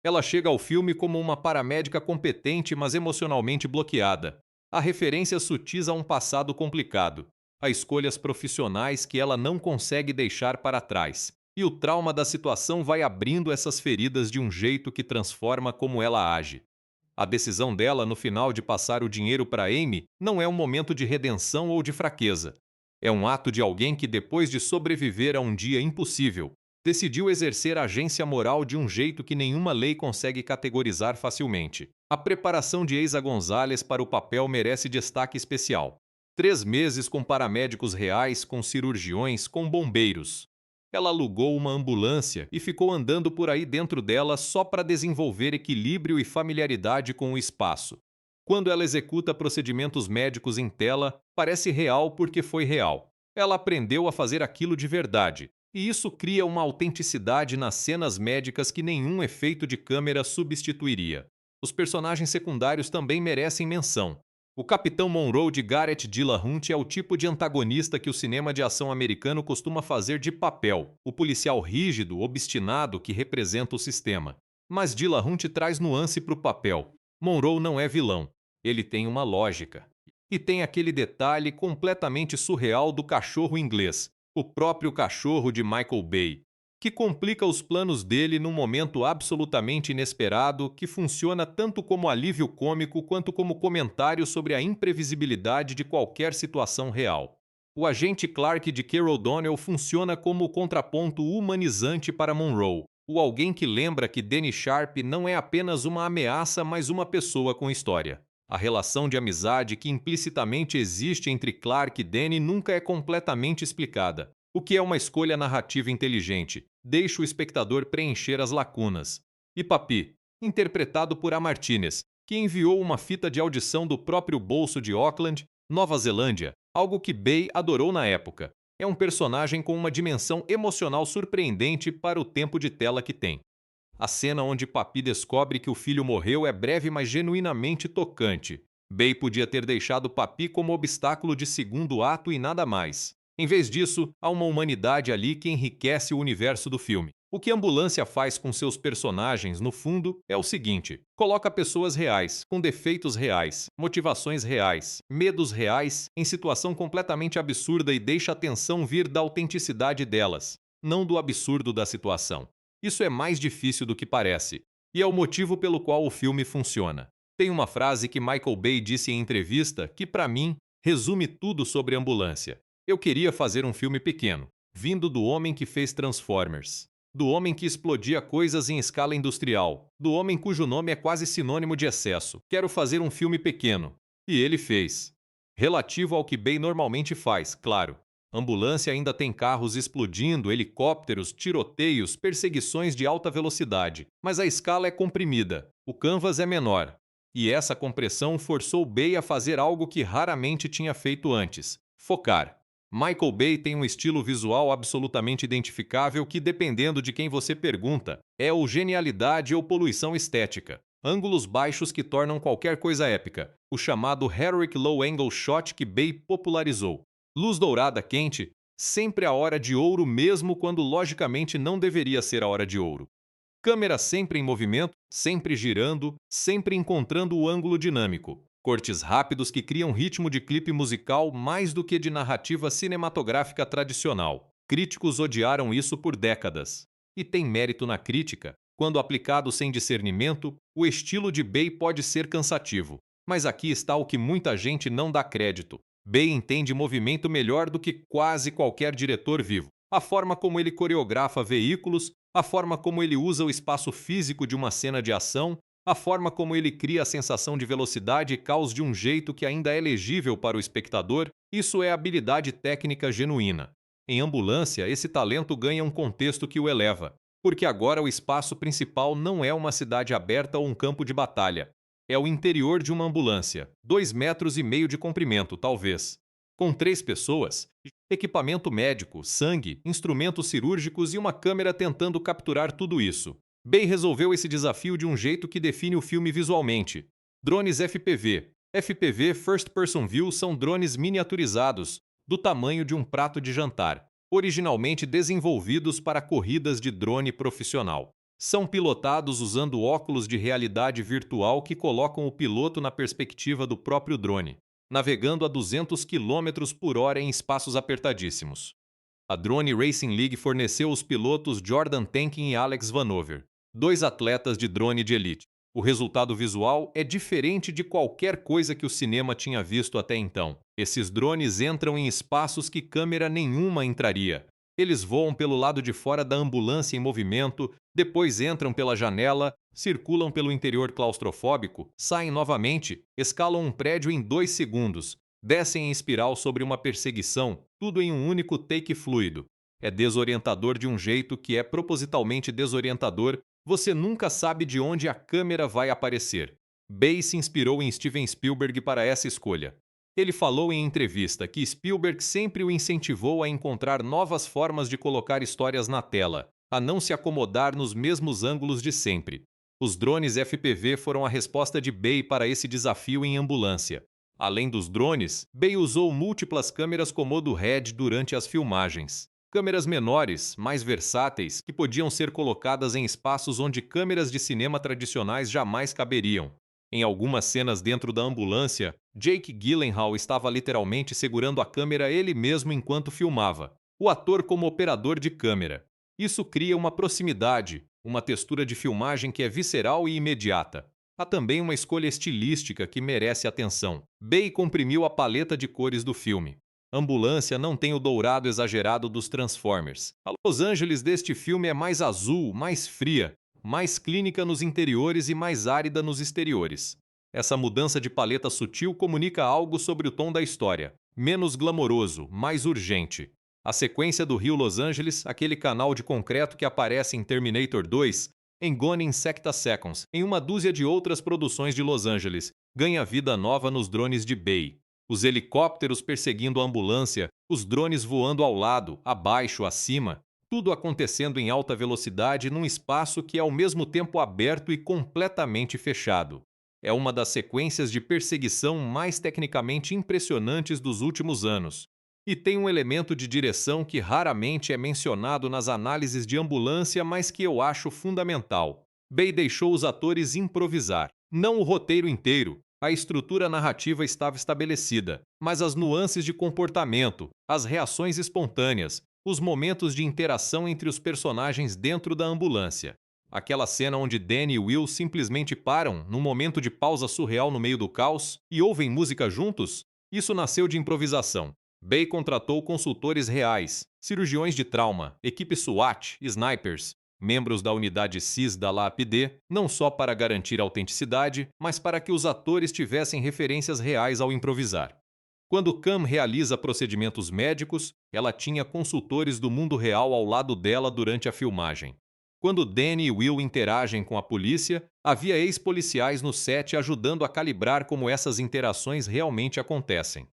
Ela chega ao filme como uma paramédica competente, mas emocionalmente bloqueada. Há referências sutis a um passado complicado. Há escolhas profissionais que ela não consegue deixar para trás. E o trauma da situação vai abrindo essas feridas de um jeito que transforma como ela age. A decisão dela no final de passar o dinheiro para Amy não é um momento de redenção ou de fraqueza. É um ato de alguém que, depois de sobreviver a um dia impossível, decidiu exercer a agência moral de um jeito que nenhuma lei consegue categorizar facilmente. A preparação de Eiza Gonzalez para o papel merece destaque especial. 3 meses com paramédicos reais, com cirurgiões, com bombeiros. Ela alugou uma ambulância e ficou andando por aí dentro dela só para desenvolver equilíbrio e familiaridade com o espaço. Quando ela executa procedimentos médicos em tela, parece real porque foi real. Ela aprendeu a fazer aquilo de verdade, e isso cria uma autenticidade nas cenas médicas que nenhum efeito de câmera substituiria. Os personagens secundários também merecem menção. O Capitão Monroe de Garrett Dillahunt é o tipo de antagonista que o cinema de ação americano costuma fazer de papel, o policial rígido, obstinado que representa o sistema. Mas Dillahunt traz nuance para o papel. Monroe não é vilão. Ele tem uma lógica. E tem aquele detalhe completamente surreal do cachorro inglês, o próprio cachorro de Michael Bay, que complica os planos dele num momento absolutamente inesperado que funciona tanto como alívio cômico quanto como comentário sobre a imprevisibilidade de qualquer situação real. O agente Clark de Carol Donnell funciona como o contraponto humanizante para Monroe, o alguém que lembra que Danny Sharp não é apenas uma ameaça, mas uma pessoa com história. A relação de amizade que implicitamente existe entre Clark e Danny nunca é completamente explicada, o que é uma escolha narrativa inteligente, deixa o espectador preencher as lacunas. E Papi, interpretado por A. Martinez, que enviou uma fita de audição do próprio bolso de Auckland, Nova Zelândia, algo que Bay adorou na época. É um personagem com uma dimensão emocional surpreendente para o tempo de tela que tem. A cena onde Papi descobre que o filho morreu é breve, mas genuinamente tocante. Bay podia ter deixado Papi como obstáculo de segundo ato e nada mais. Em vez disso, há uma humanidade ali que enriquece o universo do filme. O que a Ambulância faz com seus personagens, no fundo, é o seguinte: coloca pessoas reais, com defeitos reais, motivações reais, medos reais, em situação completamente absurda e deixa a tensão vir da autenticidade delas, não do absurdo da situação. Isso é mais difícil do que parece, e é o motivo pelo qual o filme funciona. Tem uma frase que Michael Bay disse em entrevista que, para mim, resume tudo sobre Ambulância. Eu queria fazer um filme pequeno, vindo do homem que fez Transformers, do homem que explodia coisas em escala industrial, do homem cujo nome é quase sinônimo de excesso. Quero fazer um filme pequeno. E ele fez. Relativo ao que Bay normalmente faz, claro. Ambulância ainda tem carros explodindo, helicópteros, tiroteios, perseguições de alta velocidade, mas a escala é comprimida, o canvas é menor. E essa compressão forçou Bay a fazer algo que raramente tinha feito antes: focar. Michael Bay tem um estilo visual absolutamente identificável que, dependendo de quem você pergunta, é ou genialidade ou poluição estética. Ângulos baixos que tornam qualquer coisa épica, o chamado Heroic Low Angle Shot que Bay popularizou. Luz dourada quente, sempre a hora de ouro mesmo quando logicamente não deveria ser a hora de ouro. Câmera sempre em movimento, sempre girando, sempre encontrando o ângulo dinâmico. Cortes rápidos que criam ritmo de clipe musical mais do que de narrativa cinematográfica tradicional. Críticos odiaram isso por décadas. E tem mérito na crítica. Quando aplicado sem discernimento, o estilo de Bay pode ser cansativo. Mas aqui está o que muita gente não dá crédito. Bay entende movimento melhor do que quase qualquer diretor vivo. A forma como ele coreografa veículos, a forma como ele usa o espaço físico de uma cena de ação, a forma como ele cria a sensação de velocidade e caos de um jeito que ainda é legível para o espectador, isso é habilidade técnica genuína. Em Ambulância, esse talento ganha um contexto que o eleva, porque agora o espaço principal não é uma cidade aberta ou um campo de batalha. É o interior de uma ambulância, 2,5 metros de comprimento, talvez. Com 3 pessoas, equipamento médico, sangue, instrumentos cirúrgicos e uma câmera tentando capturar tudo isso. Bay resolveu esse desafio de um jeito que define o filme visualmente. Drones FPV. FPV First Person View são drones miniaturizados, do tamanho de um prato de jantar, originalmente desenvolvidos para corridas de drone profissional. São pilotados usando óculos de realidade virtual que colocam o piloto na perspectiva do próprio drone, navegando a 200 km/h em espaços apertadíssimos. A Drone Racing League forneceu os pilotos Jordan Tenkin e Alex Vanover, 2 atletas de drone de elite. O resultado visual é diferente de qualquer coisa que o cinema tinha visto até então. Esses drones entram em espaços que câmera nenhuma entraria. Eles voam pelo lado de fora da ambulância em movimento, depois entram pela janela, circulam pelo interior claustrofóbico, saem novamente, escalam um prédio em 2 segundos, descem em espiral sobre uma perseguição, tudo em um único take fluido. É desorientador de um jeito que é propositalmente desorientador, você nunca sabe de onde a câmera vai aparecer. Bay se inspirou em Steven Spielberg para essa escolha. Ele falou em entrevista que Spielberg sempre o incentivou a encontrar novas formas de colocar histórias na tela, a não se acomodar nos mesmos ângulos de sempre. Os drones FPV foram a resposta de Bay para esse desafio em ambulância. Além dos drones, Bay usou múltiplas câmeras Komodo Red durante as filmagens. Câmeras menores, mais versáteis, que podiam ser colocadas em espaços onde câmeras de cinema tradicionais jamais caberiam. Em algumas cenas dentro da ambulância, Jake Gyllenhaal estava literalmente segurando a câmera ele mesmo enquanto filmava, o ator como operador de câmera. Isso cria uma proximidade, uma textura de filmagem que é visceral e imediata. Há também uma escolha estilística que merece atenção. Bay comprimiu a paleta de cores do filme. Ambulância não tem o dourado exagerado dos Transformers. A Los Angeles deste filme é mais azul, mais fria, mais clínica nos interiores e mais árida nos exteriores. Essa mudança de paleta sutil comunica algo sobre o tom da história. Menos glamouroso, mais urgente. A sequência do Rio Los Angeles, aquele canal de concreto que aparece em Terminator 2, em Gone in 60 Seconds, em uma dúzia de outras produções de Los Angeles, ganha vida nova nos drones de Bay. Os helicópteros perseguindo a ambulância, os drones voando ao lado, abaixo, acima, tudo acontecendo em alta velocidade num espaço que é ao mesmo tempo aberto e completamente fechado. É uma das sequências de perseguição mais tecnicamente impressionantes dos últimos anos. E tem um elemento de direção que raramente é mencionado nas análises de ambulância, mas que eu acho fundamental. Bay deixou os atores improvisar. Não o roteiro inteiro, a estrutura narrativa estava estabelecida, mas as nuances de comportamento, as reações espontâneas, os momentos de interação entre os personagens dentro da ambulância. Aquela cena onde Danny e Will simplesmente param, num momento de pausa surreal no meio do caos, e ouvem música juntos? Isso nasceu de improvisação. Bay contratou consultores reais, cirurgiões de trauma, equipe SWAT, snipers, membros da unidade CIS da LAPD, não só para garantir autenticidade, mas para que os atores tivessem referências reais ao improvisar. Quando Cam realiza procedimentos médicos, ela tinha consultores do mundo real ao lado dela durante a filmagem. Quando Danny e Will interagem com a polícia, havia ex-policiais no set ajudando a calibrar como essas interações realmente acontecem.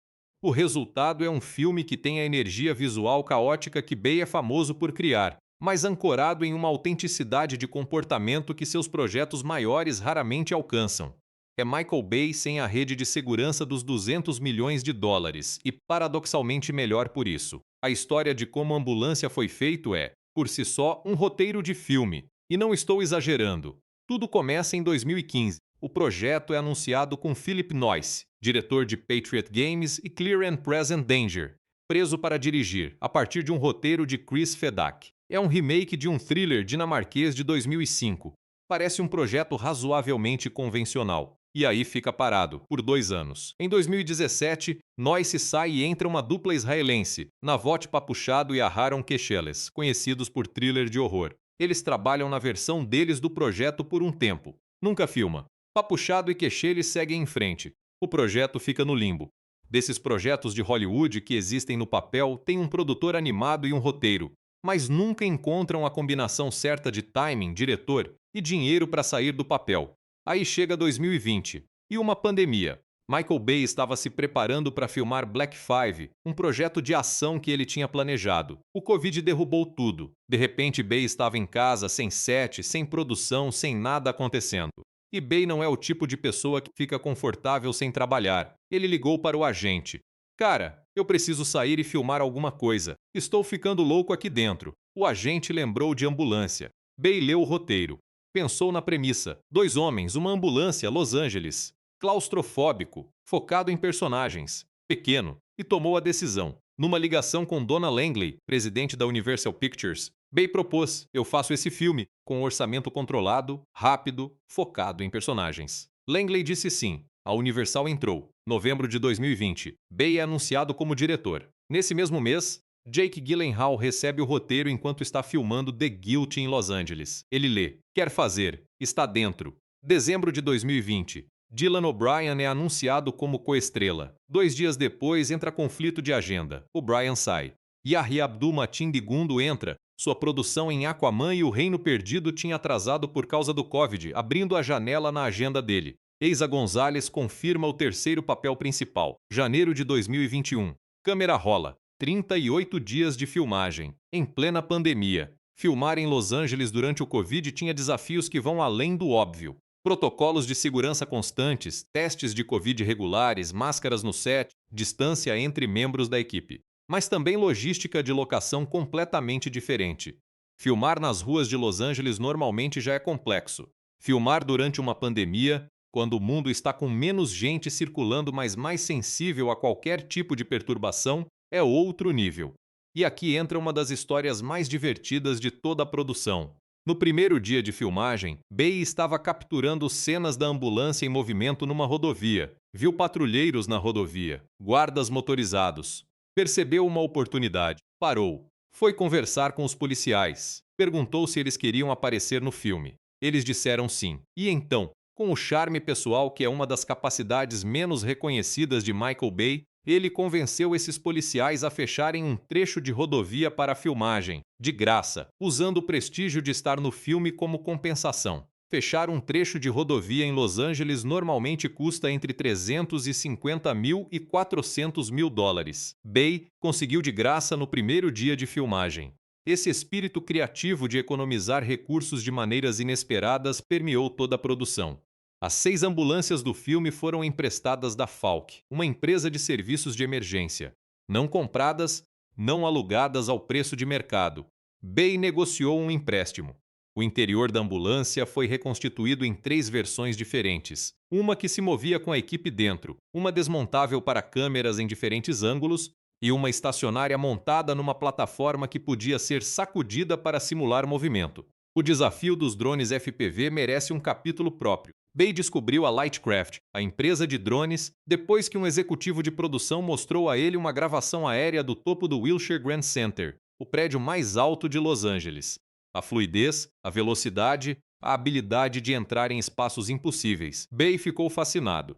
O resultado é um filme que tem a energia visual caótica que Bay é famoso por criar, mas ancorado em uma autenticidade de comportamento que seus projetos maiores raramente alcançam. É Michael Bay sem a rede de segurança dos 200 milhões de dólares, e paradoxalmente melhor por isso. A história de como a ambulância foi feito é, por si só, um roteiro de filme. E não estou exagerando. Tudo começa em 2015. O projeto é anunciado com Philip Noyce, diretor de Patriot Games e Clear and Present Danger, preso para dirigir, a partir de um roteiro de Chris Fedak. É um remake de um thriller dinamarquês de 2005. Parece um projeto razoavelmente convencional. E aí fica parado, por 2 anos. Em 2017, Noyce sai e entra uma dupla israelense, Navot Papuchado e Aharon Kesheles, conhecidos por thriller de horror. Eles trabalham na versão deles do projeto por um tempo. Nunca filma. Papuchado e Kesheles seguem em frente. O projeto fica no limbo. Desses projetos de Hollywood que existem no papel, tem um produtor animado e um roteiro, mas nunca encontram a combinação certa de timing, diretor e dinheiro para sair do papel. Aí chega 2020 e uma pandemia. Michael Bay estava se preparando para filmar Black Five, um projeto de ação que ele tinha planejado. O Covid derrubou tudo. De repente, Bay estava em casa, sem set, sem produção, sem nada acontecendo. E Bay não é o tipo de pessoa que fica confortável sem trabalhar. Ele ligou para o agente. Cara, eu preciso sair e filmar alguma coisa. Estou ficando louco aqui dentro. O agente lembrou de ambulância. Bay leu o roteiro. Pensou na premissa. 2 homens, uma ambulância, Los Angeles. Claustrofóbico, focado em personagens. Pequeno. E tomou a decisão. Numa ligação com Donna Langley, presidente da Universal Pictures, Bay propôs: eu faço esse filme, com um orçamento controlado, rápido, focado em personagens. Langley disse sim. A Universal entrou. Novembro de 2020. Bay é anunciado como diretor. Nesse mesmo mês, Jake Gyllenhaal recebe o roteiro enquanto está filmando The Guilty em Los Angeles. Ele lê. Quer fazer. Está dentro. Dezembro de 2020. Dylan O'Brien é anunciado como coestrela. 2 dias depois, entra conflito de agenda. O'Brien sai. Yahya Abdul-Mateen II entra. Sua produção em Aquaman e O Reino Perdido tinha atrasado por causa do Covid, abrindo a janela na agenda dele. Eiza Gonzalez confirma o 3º papel principal. Janeiro de 2021. Câmera rola. 38 dias de filmagem. Em plena pandemia. Filmar em Los Angeles durante o Covid tinha desafios que vão além do óbvio. Protocolos de segurança constantes, testes de Covid regulares, máscaras no set, distância entre membros da equipe. Mas também logística de locação completamente diferente. Filmar nas ruas de Los Angeles normalmente já é complexo. Filmar durante uma pandemia, quando o mundo está com menos gente circulando, mas mais sensível a qualquer tipo de perturbação, é outro nível. E aqui entra uma das histórias mais divertidas de toda a produção. No primeiro dia de filmagem, Bay estava capturando cenas da ambulância em movimento numa rodovia. Viu patrulheiros na rodovia, guardas motorizados. Percebeu uma oportunidade, parou. Foi conversar com os policiais. Perguntou se eles queriam aparecer no filme. Eles disseram sim. E então, com o charme pessoal que é uma das capacidades menos reconhecidas de Michael Bay, ele convenceu esses policiais a fecharem um trecho de rodovia para a filmagem, de graça, usando o prestígio de estar no filme como compensação. Fechar um trecho de rodovia em Los Angeles normalmente custa entre 350 mil e 400 mil dólares. Bay conseguiu de graça no primeiro dia de filmagem. Esse espírito criativo de economizar recursos de maneiras inesperadas permeou toda a produção. As 6 ambulâncias do filme foram emprestadas da Falk, uma empresa de serviços de emergência. Não compradas, não alugadas ao preço de mercado. Bay negociou um empréstimo. O interior da ambulância foi reconstituído em 3 versões diferentes. Uma que se movia com a equipe dentro, uma desmontável para câmeras em diferentes ângulos e uma estacionária montada numa plataforma que podia ser sacudida para simular movimento. O desafio dos drones FPV merece um capítulo próprio. Bay descobriu a Lightcraft, a empresa de drones, depois que um executivo de produção mostrou a ele uma gravação aérea do topo do Wilshire Grand Center, o prédio mais alto de Los Angeles. A fluidez, a velocidade, a habilidade de entrar em espaços impossíveis. Bay ficou fascinado.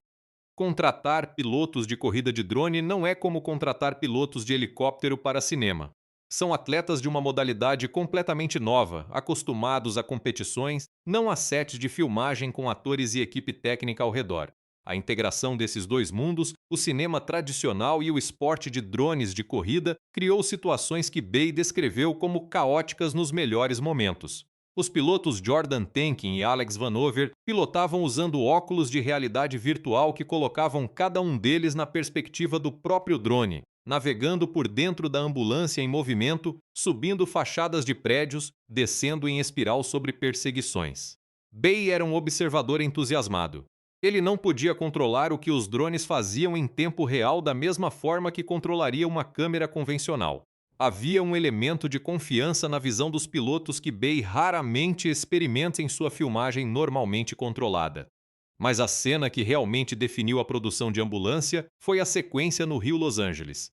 Contratar pilotos de corrida de drone não é como contratar pilotos de helicóptero para cinema. São atletas de uma modalidade completamente nova, acostumados a competições, não a sets de filmagem com atores e equipe técnica ao redor. A integração desses dois mundos, o cinema tradicional e o esporte de drones de corrida, criou situações que Bay descreveu como caóticas nos melhores momentos. Os pilotos Jordan Tenkin e Alex Vanover pilotavam usando óculos de realidade virtual que colocavam cada um deles na perspectiva do próprio drone, navegando por dentro da ambulância em movimento, subindo fachadas de prédios, descendo em espiral sobre perseguições. Bay era um observador entusiasmado. Ele não podia controlar o que os drones faziam em tempo real da mesma forma que controlaria uma câmera convencional. Havia um elemento de confiança na visão dos pilotos que Bay raramente experimenta em sua filmagem normalmente controlada. Mas a cena que realmente definiu a produção de Ambulância foi a sequência no Rio Los Angeles.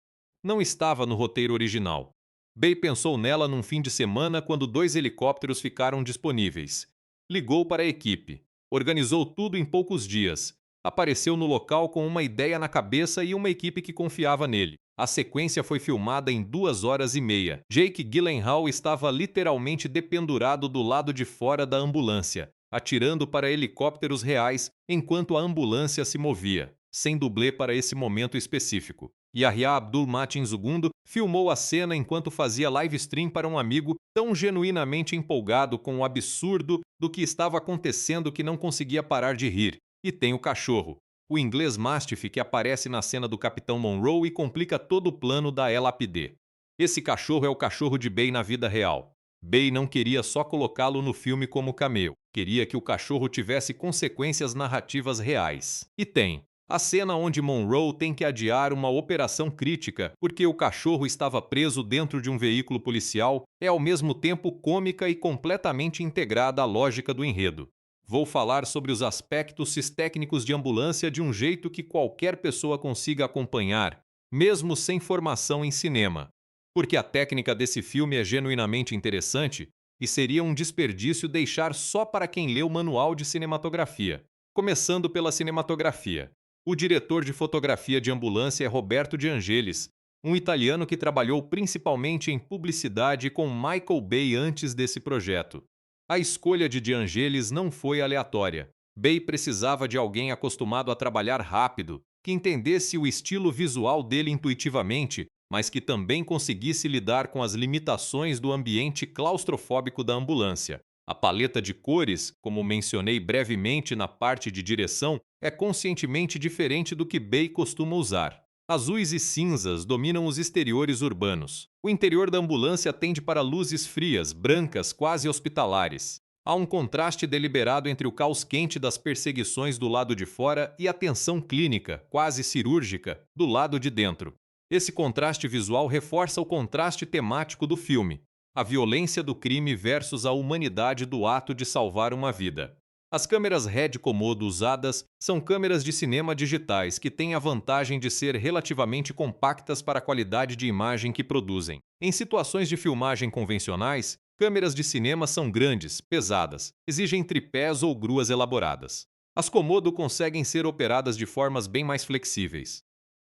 Não estava no roteiro original. Bay pensou nela num fim de semana quando 2 helicópteros ficaram disponíveis. Ligou para a equipe. Organizou tudo em poucos dias. Apareceu no local com uma ideia na cabeça e uma equipe que confiava nele. A sequência foi filmada em 2 horas e meia. Jake Gyllenhaal estava literalmente dependurado do lado de fora da ambulância, atirando para helicópteros reais enquanto a ambulância se movia, sem dublê para esse momento específico. Yahya Abdul-Mateen II filmou a cena enquanto fazia live stream para um amigo tão genuinamente empolgado com o absurdo do que estava acontecendo que não conseguia parar de rir. E tem o cachorro, o inglês Mastiff que aparece na cena do Capitão Monroe e complica todo o plano da LAPD. Esse cachorro é o cachorro de Bay na vida real. Bay não queria só colocá-lo no filme como cameo, queria que o cachorro tivesse consequências narrativas reais. E tem. A cena onde Monroe tem que adiar uma operação crítica porque o cachorro estava preso dentro de um veículo policial é ao mesmo tempo cômica e completamente integrada à lógica do enredo. Vou falar sobre os aspectos técnicos de Ambulância de um jeito que qualquer pessoa consiga acompanhar, mesmo sem formação em cinema. Porque a técnica desse filme é genuinamente interessante e seria um desperdício deixar só para quem lê o manual de cinematografia. Começando pela cinematografia. O diretor de fotografia de Ambulância é Roberto De Angelis, um italiano que trabalhou principalmente em publicidade com Michael Bay antes desse projeto. A escolha de De Angelis não foi aleatória. Bay precisava de alguém acostumado a trabalhar rápido, que entendesse o estilo visual dele intuitivamente mas que também conseguisse lidar com as limitações do ambiente claustrofóbico da ambulância. A paleta de cores, como mencionei brevemente na parte de direção, é conscientemente diferente do que Bay costuma usar. Azuis e cinzas dominam os exteriores urbanos. O interior da ambulância tende para luzes frias, brancas, quase hospitalares. Há um contraste deliberado entre o caos quente das perseguições do lado de fora e a tensão clínica, quase cirúrgica, do lado de dentro. Esse contraste visual reforça o contraste temático do filme, a violência do crime versus a humanidade do ato de salvar uma vida. As câmeras Red Komodo usadas são câmeras de cinema digitais que têm a vantagem de ser relativamente compactas para a qualidade de imagem que produzem. Em situações de filmagem convencionais, câmeras de cinema são grandes, pesadas, exigem tripés ou gruas elaboradas. As Komodo conseguem ser operadas de formas bem mais flexíveis.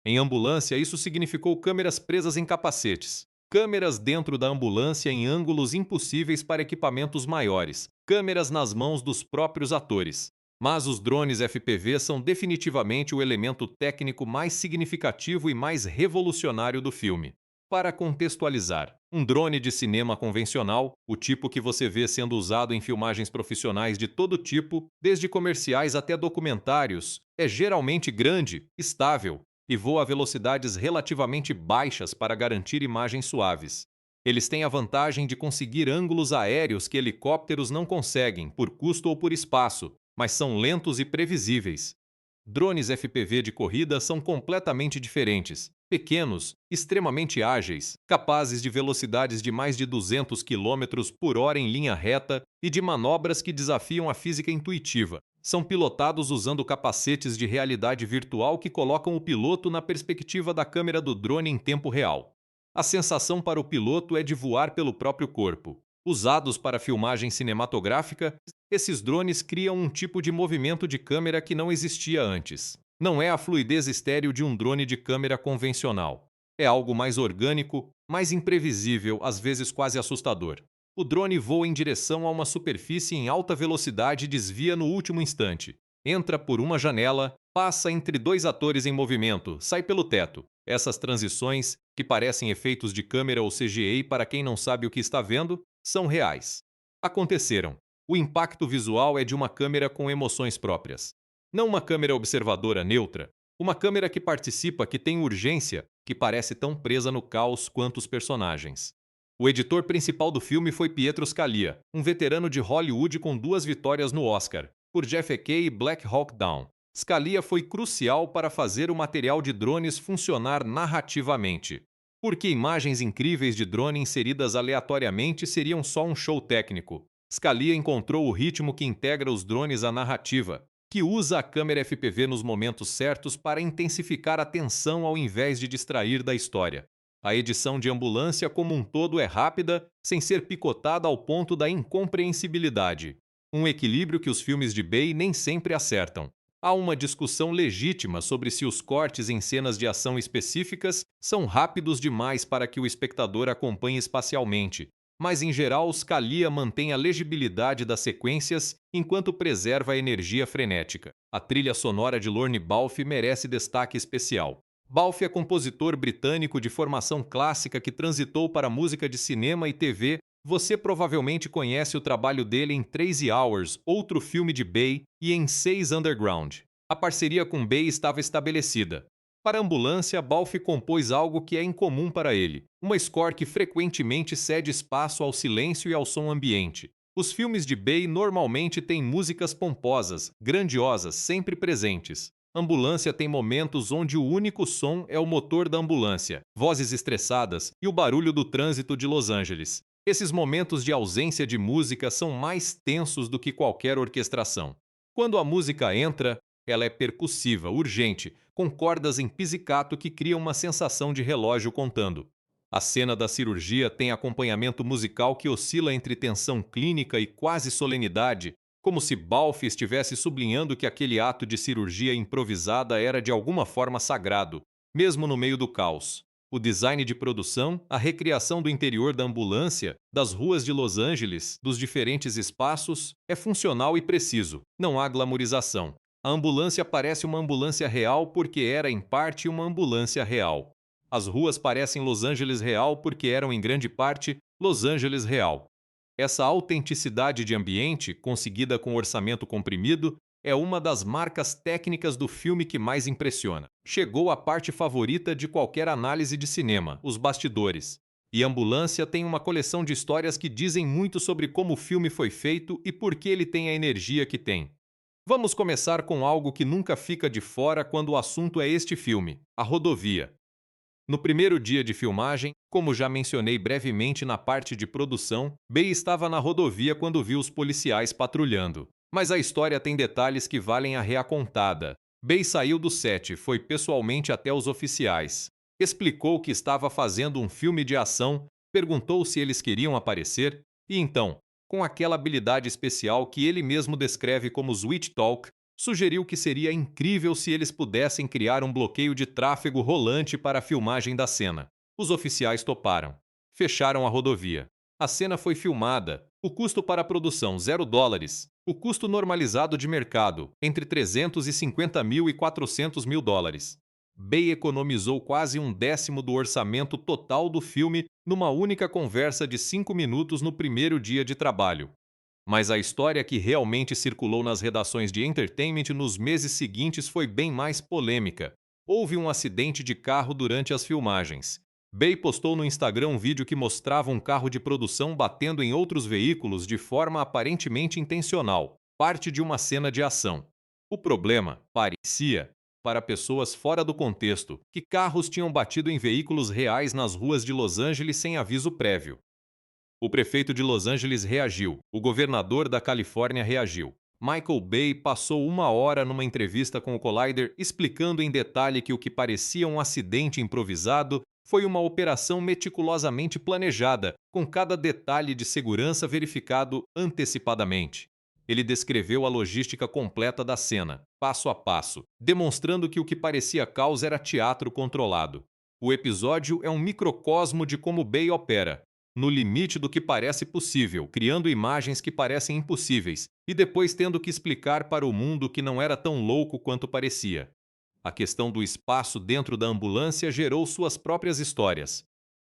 Em ambulância, isso significou câmeras presas em capacetes, câmeras dentro da ambulância em ângulos impossíveis para equipamentos maiores, câmeras nas mãos dos próprios atores. Mas os drones FPV são definitivamente o elemento técnico mais significativo e mais revolucionário do filme. Para contextualizar, um drone de cinema convencional, o tipo que você vê sendo usado em filmagens profissionais de todo tipo, desde comerciais até documentários, é geralmente grande, estável e voa a velocidades relativamente baixas para garantir imagens suaves. Eles têm a vantagem de conseguir ângulos aéreos que helicópteros não conseguem, por custo ou por espaço, mas são lentos e previsíveis. Drones FPV de corrida são completamente diferentes. Pequenos, extremamente ágeis, capazes de velocidades de mais de 200 km por hora em linha reta e de manobras que desafiam a física intuitiva. São pilotados usando capacetes de realidade virtual que colocam o piloto na perspectiva da câmera do drone em tempo real. A sensação para o piloto é de voar pelo próprio corpo. Usados para filmagem cinematográfica, esses drones criam um tipo de movimento de câmera que não existia antes. Não é a fluidez estéril de um drone de câmera convencional. É algo mais orgânico, mais imprevisível, às vezes quase assustador. O drone voa em direção a uma superfície em alta velocidade e desvia no último instante. Entra por uma janela, passa entre dois atores em movimento, sai pelo teto. Essas transições, que parecem efeitos de câmera ou CGI para quem não sabe o que está vendo, são reais. Aconteceram. O impacto visual é de uma câmera com emoções próprias. Não uma câmera observadora neutra, uma câmera que participa, que tem urgência, que parece tão presa no caos quanto os personagens. O editor principal do filme foi Pietro Scalia, um veterano de Hollywood com 2 vitórias no Oscar, por JFK e Black Hawk Down. Scalia foi crucial para fazer o material de drones funcionar narrativamente, porque imagens incríveis de drone inseridas aleatoriamente seriam só um show técnico. Scalia encontrou o ritmo que integra os drones à narrativa, que usa a câmera FPV nos momentos certos para intensificar a tensão ao invés de distrair da história. A edição de ambulância como um todo é rápida, sem ser picotada ao ponto da incompreensibilidade. Um equilíbrio que os filmes de Bay nem sempre acertam. Há uma discussão legítima sobre se os cortes em cenas de ação específicas são rápidos demais para que o espectador acompanhe espacialmente, mas em geral Scalia mantém a legibilidade das sequências enquanto preserva a energia frenética. A trilha sonora de Lorne Balfe merece destaque especial. Balfe é compositor britânico de formação clássica que transitou para música de cinema e TV. Você provavelmente conhece o trabalho dele em Crazy Hours, outro filme de Bay, e em 6 Underground. A parceria com Bay estava estabelecida. Para a ambulância, Balfe compôs algo que é incomum para ele, uma score que frequentemente cede espaço ao silêncio e ao som ambiente. Os filmes de Bay normalmente têm músicas pomposas, grandiosas, sempre presentes. Ambulância tem momentos onde o único som é o motor da ambulância, vozes estressadas e o barulho do trânsito de Los Angeles. Esses momentos de ausência de música são mais tensos do que qualquer orquestração. Quando a música entra, ela é percussiva, urgente, com cordas em pizzicato que criam uma sensação de relógio contando. A cena da cirurgia tem acompanhamento musical que oscila entre tensão clínica e quase solenidade, como se Balfe estivesse sublinhando que aquele ato de cirurgia improvisada era de alguma forma sagrado, mesmo no meio do caos. O design de produção, a recriação do interior da ambulância, das ruas de Los Angeles, dos diferentes espaços, é funcional e preciso. Não há glamorização. A ambulância parece uma ambulância real porque era, em parte, uma ambulância real. As ruas parecem Los Angeles real porque eram em grande parte Los Angeles real. Essa autenticidade de ambiente, conseguida com orçamento comprimido, é uma das marcas técnicas do filme que mais impressiona. Chegou a parte favorita de qualquer análise de cinema, os bastidores. E Ambulância tem uma coleção de histórias que dizem muito sobre como o filme foi feito e por que ele tem a energia que tem. Vamos começar com algo que nunca fica de fora quando o assunto é este filme, a rodovia. No primeiro dia de filmagem, como já mencionei brevemente na parte de produção, Bay estava na rodovia quando viu os policiais patrulhando. Mas a história tem detalhes que valem a reacontada. Bay saiu do set e foi pessoalmente até os oficiais. Explicou que estava fazendo um filme de ação, perguntou se eles queriam aparecer, e então, com aquela habilidade especial que ele mesmo descreve como Sweet Talk, sugeriu que seria incrível se eles pudessem criar um bloqueio de tráfego rolante para a filmagem da cena. Os oficiais toparam. Fecharam a rodovia. A cena foi filmada. O custo para a produção, $0. O custo normalizado de mercado, entre 350 mil e 400 mil dólares. Bay economizou quase um décimo do orçamento total do filme numa única conversa de 5 minutos no primeiro dia de trabalho. Mas a história que realmente circulou nas redações de Entertainment nos meses seguintes foi bem mais polêmica. Houve um acidente de carro durante as filmagens. Bay postou no Instagram um vídeo que mostrava um carro de produção batendo em outros veículos de forma aparentemente intencional, parte de uma cena de ação. O problema, parecia, para pessoas fora do contexto, que carros tinham batido em veículos reais nas ruas de Los Angeles sem aviso prévio. O prefeito de Los Angeles reagiu. O governador da Califórnia reagiu. Michael Bay passou 1 hora numa entrevista com o Collider explicando em detalhe que o que parecia um acidente improvisado foi uma operação meticulosamente planejada, com cada detalhe de segurança verificado antecipadamente. Ele descreveu a logística completa da cena, passo a passo, demonstrando que o que parecia caos era teatro controlado. O episódio é um microcosmo de como Bay opera, no limite do que parece possível, criando imagens que parecem impossíveis, e depois tendo que explicar para o mundo que não era tão louco quanto parecia. A questão do espaço dentro da ambulância gerou suas próprias histórias.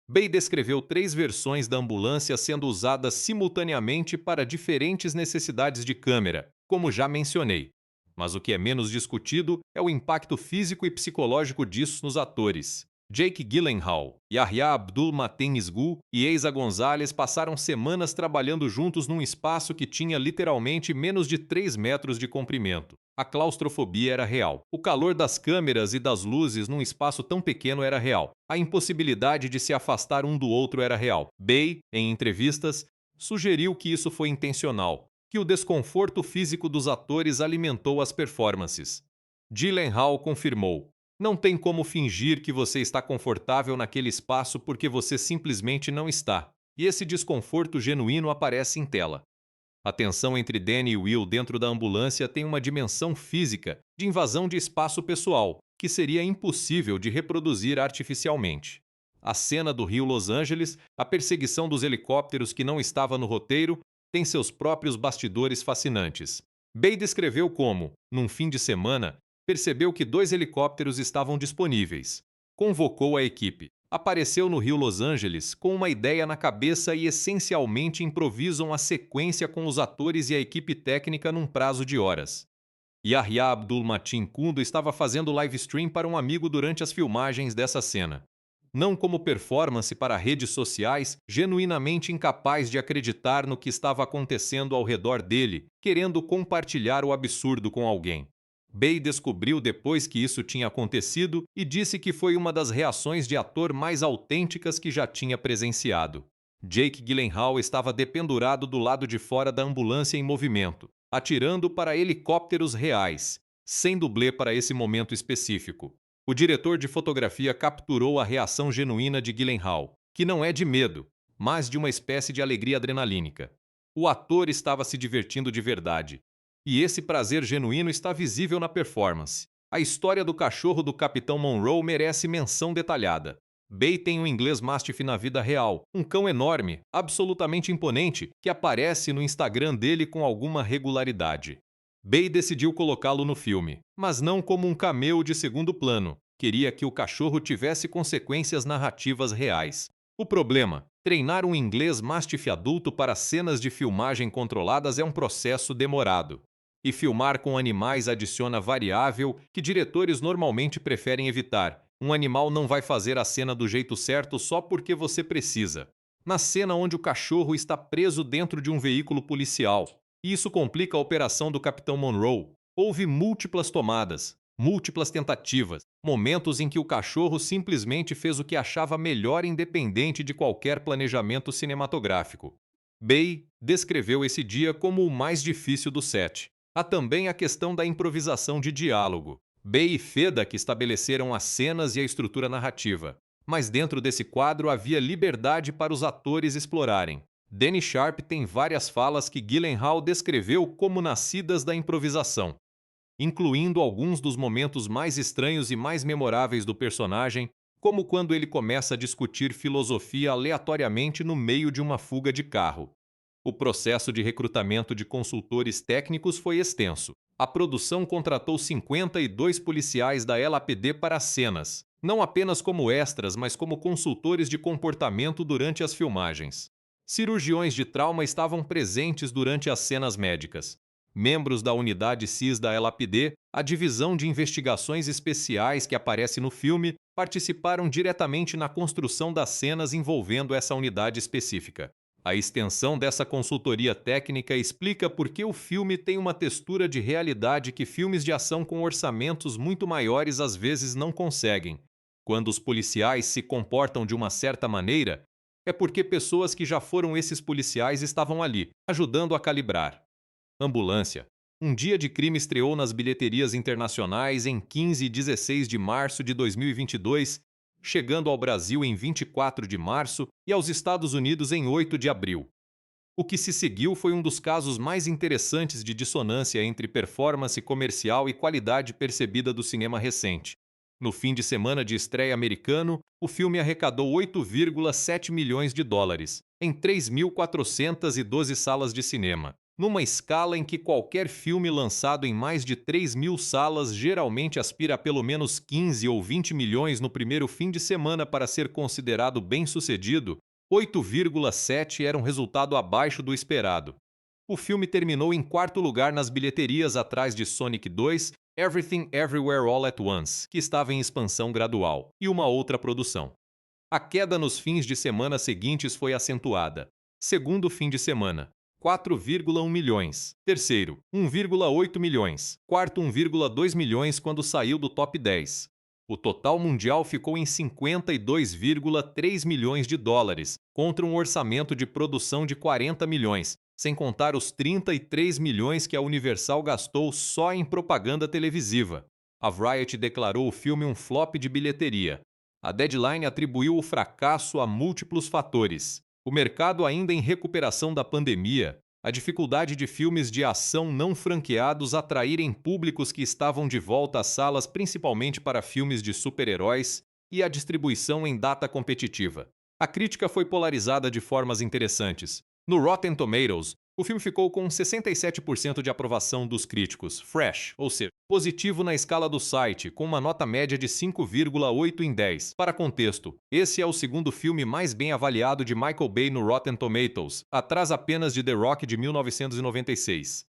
Bay descreveu 3 versões da ambulância sendo usadas simultaneamente para diferentes necessidades de câmera, como já mencionei. Mas o que é menos discutido é o impacto físico e psicológico disso nos atores. Jake Gyllenhaal, Yahya Abdul-Mateen Isgoo e Eiza Gonzalez passaram semanas trabalhando juntos num espaço que tinha literalmente menos de 3 metros de comprimento. A claustrofobia era real. O calor das câmeras e das luzes num espaço tão pequeno era real. A impossibilidade de se afastar um do outro era real. Bay, em entrevistas, sugeriu que isso foi intencional, que o desconforto físico dos atores alimentou as performances. Gyllenhaal confirmou: "Não tem como fingir que você está confortável naquele espaço porque você simplesmente não está, e esse desconforto genuíno aparece em tela." A tensão entre Danny e Will dentro da ambulância tem uma dimensão física, de invasão de espaço pessoal, que seria impossível de reproduzir artificialmente. A cena do Rio Los Angeles, a perseguição dos helicópteros que não estava no roteiro, tem seus próprios bastidores fascinantes. Bay descreveu como, num fim de semana, percebeu que 2 helicópteros estavam disponíveis. Convocou a equipe. Apareceu no Rio Los Angeles com uma ideia na cabeça e essencialmente improvisam a sequência com os atores e a equipe técnica num prazo de horas. Yahya Abdul-Mateen Kundo estava fazendo live stream para um amigo durante as filmagens dessa cena. Não como performance para redes sociais, genuinamente incapaz de acreditar no que estava acontecendo ao redor dele, querendo compartilhar o absurdo com alguém. Bay descobriu depois que isso tinha acontecido e disse que foi uma das reações de ator mais autênticas que já tinha presenciado. Jake Gyllenhaal estava dependurado do lado de fora da ambulância em movimento, atirando para helicópteros reais, sem dublê para esse momento específico. O diretor de fotografia capturou a reação genuína de Gyllenhaal, que não é de medo, mas de uma espécie de alegria adrenalínica. O ator estava se divertindo de verdade. E esse prazer genuíno está visível na performance. A história do cachorro do Capitão Monroe merece menção detalhada. Bay tem um inglês mastiff na vida real, um cão enorme, absolutamente imponente, que aparece no Instagram dele com alguma regularidade. Bay decidiu colocá-lo no filme, mas não como um cameo de segundo plano, Queria que o cachorro tivesse consequências narrativas reais. O problema: treinar um inglês mastiff adulto para cenas de filmagem controladas é um processo demorado. E filmar com animais adiciona variável que diretores normalmente preferem evitar. Um animal não vai fazer a cena do jeito certo só porque você precisa. Na cena onde o cachorro está preso dentro de um veículo policial. E isso complica a operação do Capitão Monroe. Houve múltiplas tomadas, múltiplas tentativas, momentos em que o cachorro simplesmente fez o que achava melhor independente de qualquer planejamento cinematográfico. Bay descreveu esse dia como o mais difícil do set. Há também a questão da improvisação de diálogo. Bay e Fedak estabeleceram as cenas e a estrutura narrativa, mas dentro desse quadro havia liberdade para os atores explorarem. Danny Sharp tem várias falas que Gyllenhaal descreveu como nascidas da improvisação, incluindo alguns dos momentos mais estranhos e mais memoráveis do personagem, como quando ele começa a discutir filosofia aleatoriamente no meio de uma fuga de carro. O processo de recrutamento de consultores técnicos foi extenso. A produção contratou 52 policiais da LAPD para as cenas, não apenas como extras, mas como consultores de comportamento durante as filmagens. Cirurgiões de trauma estavam presentes durante as cenas médicas. Membros da unidade CIS da LAPD, a divisão de investigações especiais que aparece no filme, participaram diretamente na construção das cenas envolvendo essa unidade específica. A extensão dessa consultoria técnica explica por que o filme tem uma textura de realidade que filmes de ação com orçamentos muito maiores às vezes não conseguem. Quando os policiais se comportam de uma certa maneira, é porque pessoas que já foram esses policiais estavam ali, ajudando a calibrar. Ambulância. Um Dia de Crime estreou nas bilheterias internacionais em 15 e 16 de março de 2022, chegando ao Brasil em 24 de março e aos Estados Unidos em 8 de abril. O que se seguiu foi um dos casos mais interessantes de dissonância entre performance comercial e qualidade percebida do cinema recente. No fim de semana de estreia americano, o filme arrecadou 8,7 milhões de dólares, em 3.412 salas de cinema, numa escala em que qualquer filme lançado em mais de 3.000 salas geralmente aspira a pelo menos 15 ou 20 milhões no primeiro fim de semana para ser considerado bem-sucedido. 8,7 era um resultado abaixo do esperado. O filme terminou em quarto lugar nas bilheterias atrás de Sonic 2, Everything Everywhere All at Once, que estava em expansão gradual, e uma outra produção. A queda nos fins de semana seguintes foi acentuada. Segundo fim de semana, 4,1 milhões. Terceiro, 1,8 milhões. Quarto, 1,2 milhões quando saiu do top 10. O total mundial ficou em 52,3 milhões de dólares, contra um orçamento de produção de 40 milhões, sem contar os 33 milhões que a Universal gastou só em propaganda televisiva. A Variety declarou o filme um flop de bilheteria. A Deadline atribuiu o fracasso a múltiplos fatores: o mercado ainda em recuperação da pandemia, a dificuldade de filmes de ação não franqueados atraírem públicos que estavam de volta às salas principalmente para filmes de super-heróis e a distribuição em data competitiva. A crítica foi polarizada de formas interessantes. No Rotten Tomatoes, o filme ficou com 67% de aprovação dos críticos, fresh, ou seja, positivo na escala do site, com uma nota média de 5,8 em 10. Para contexto, esse é o segundo filme mais bem avaliado de Michael Bay no Rotten Tomatoes, atrás apenas de The Rock de 1996.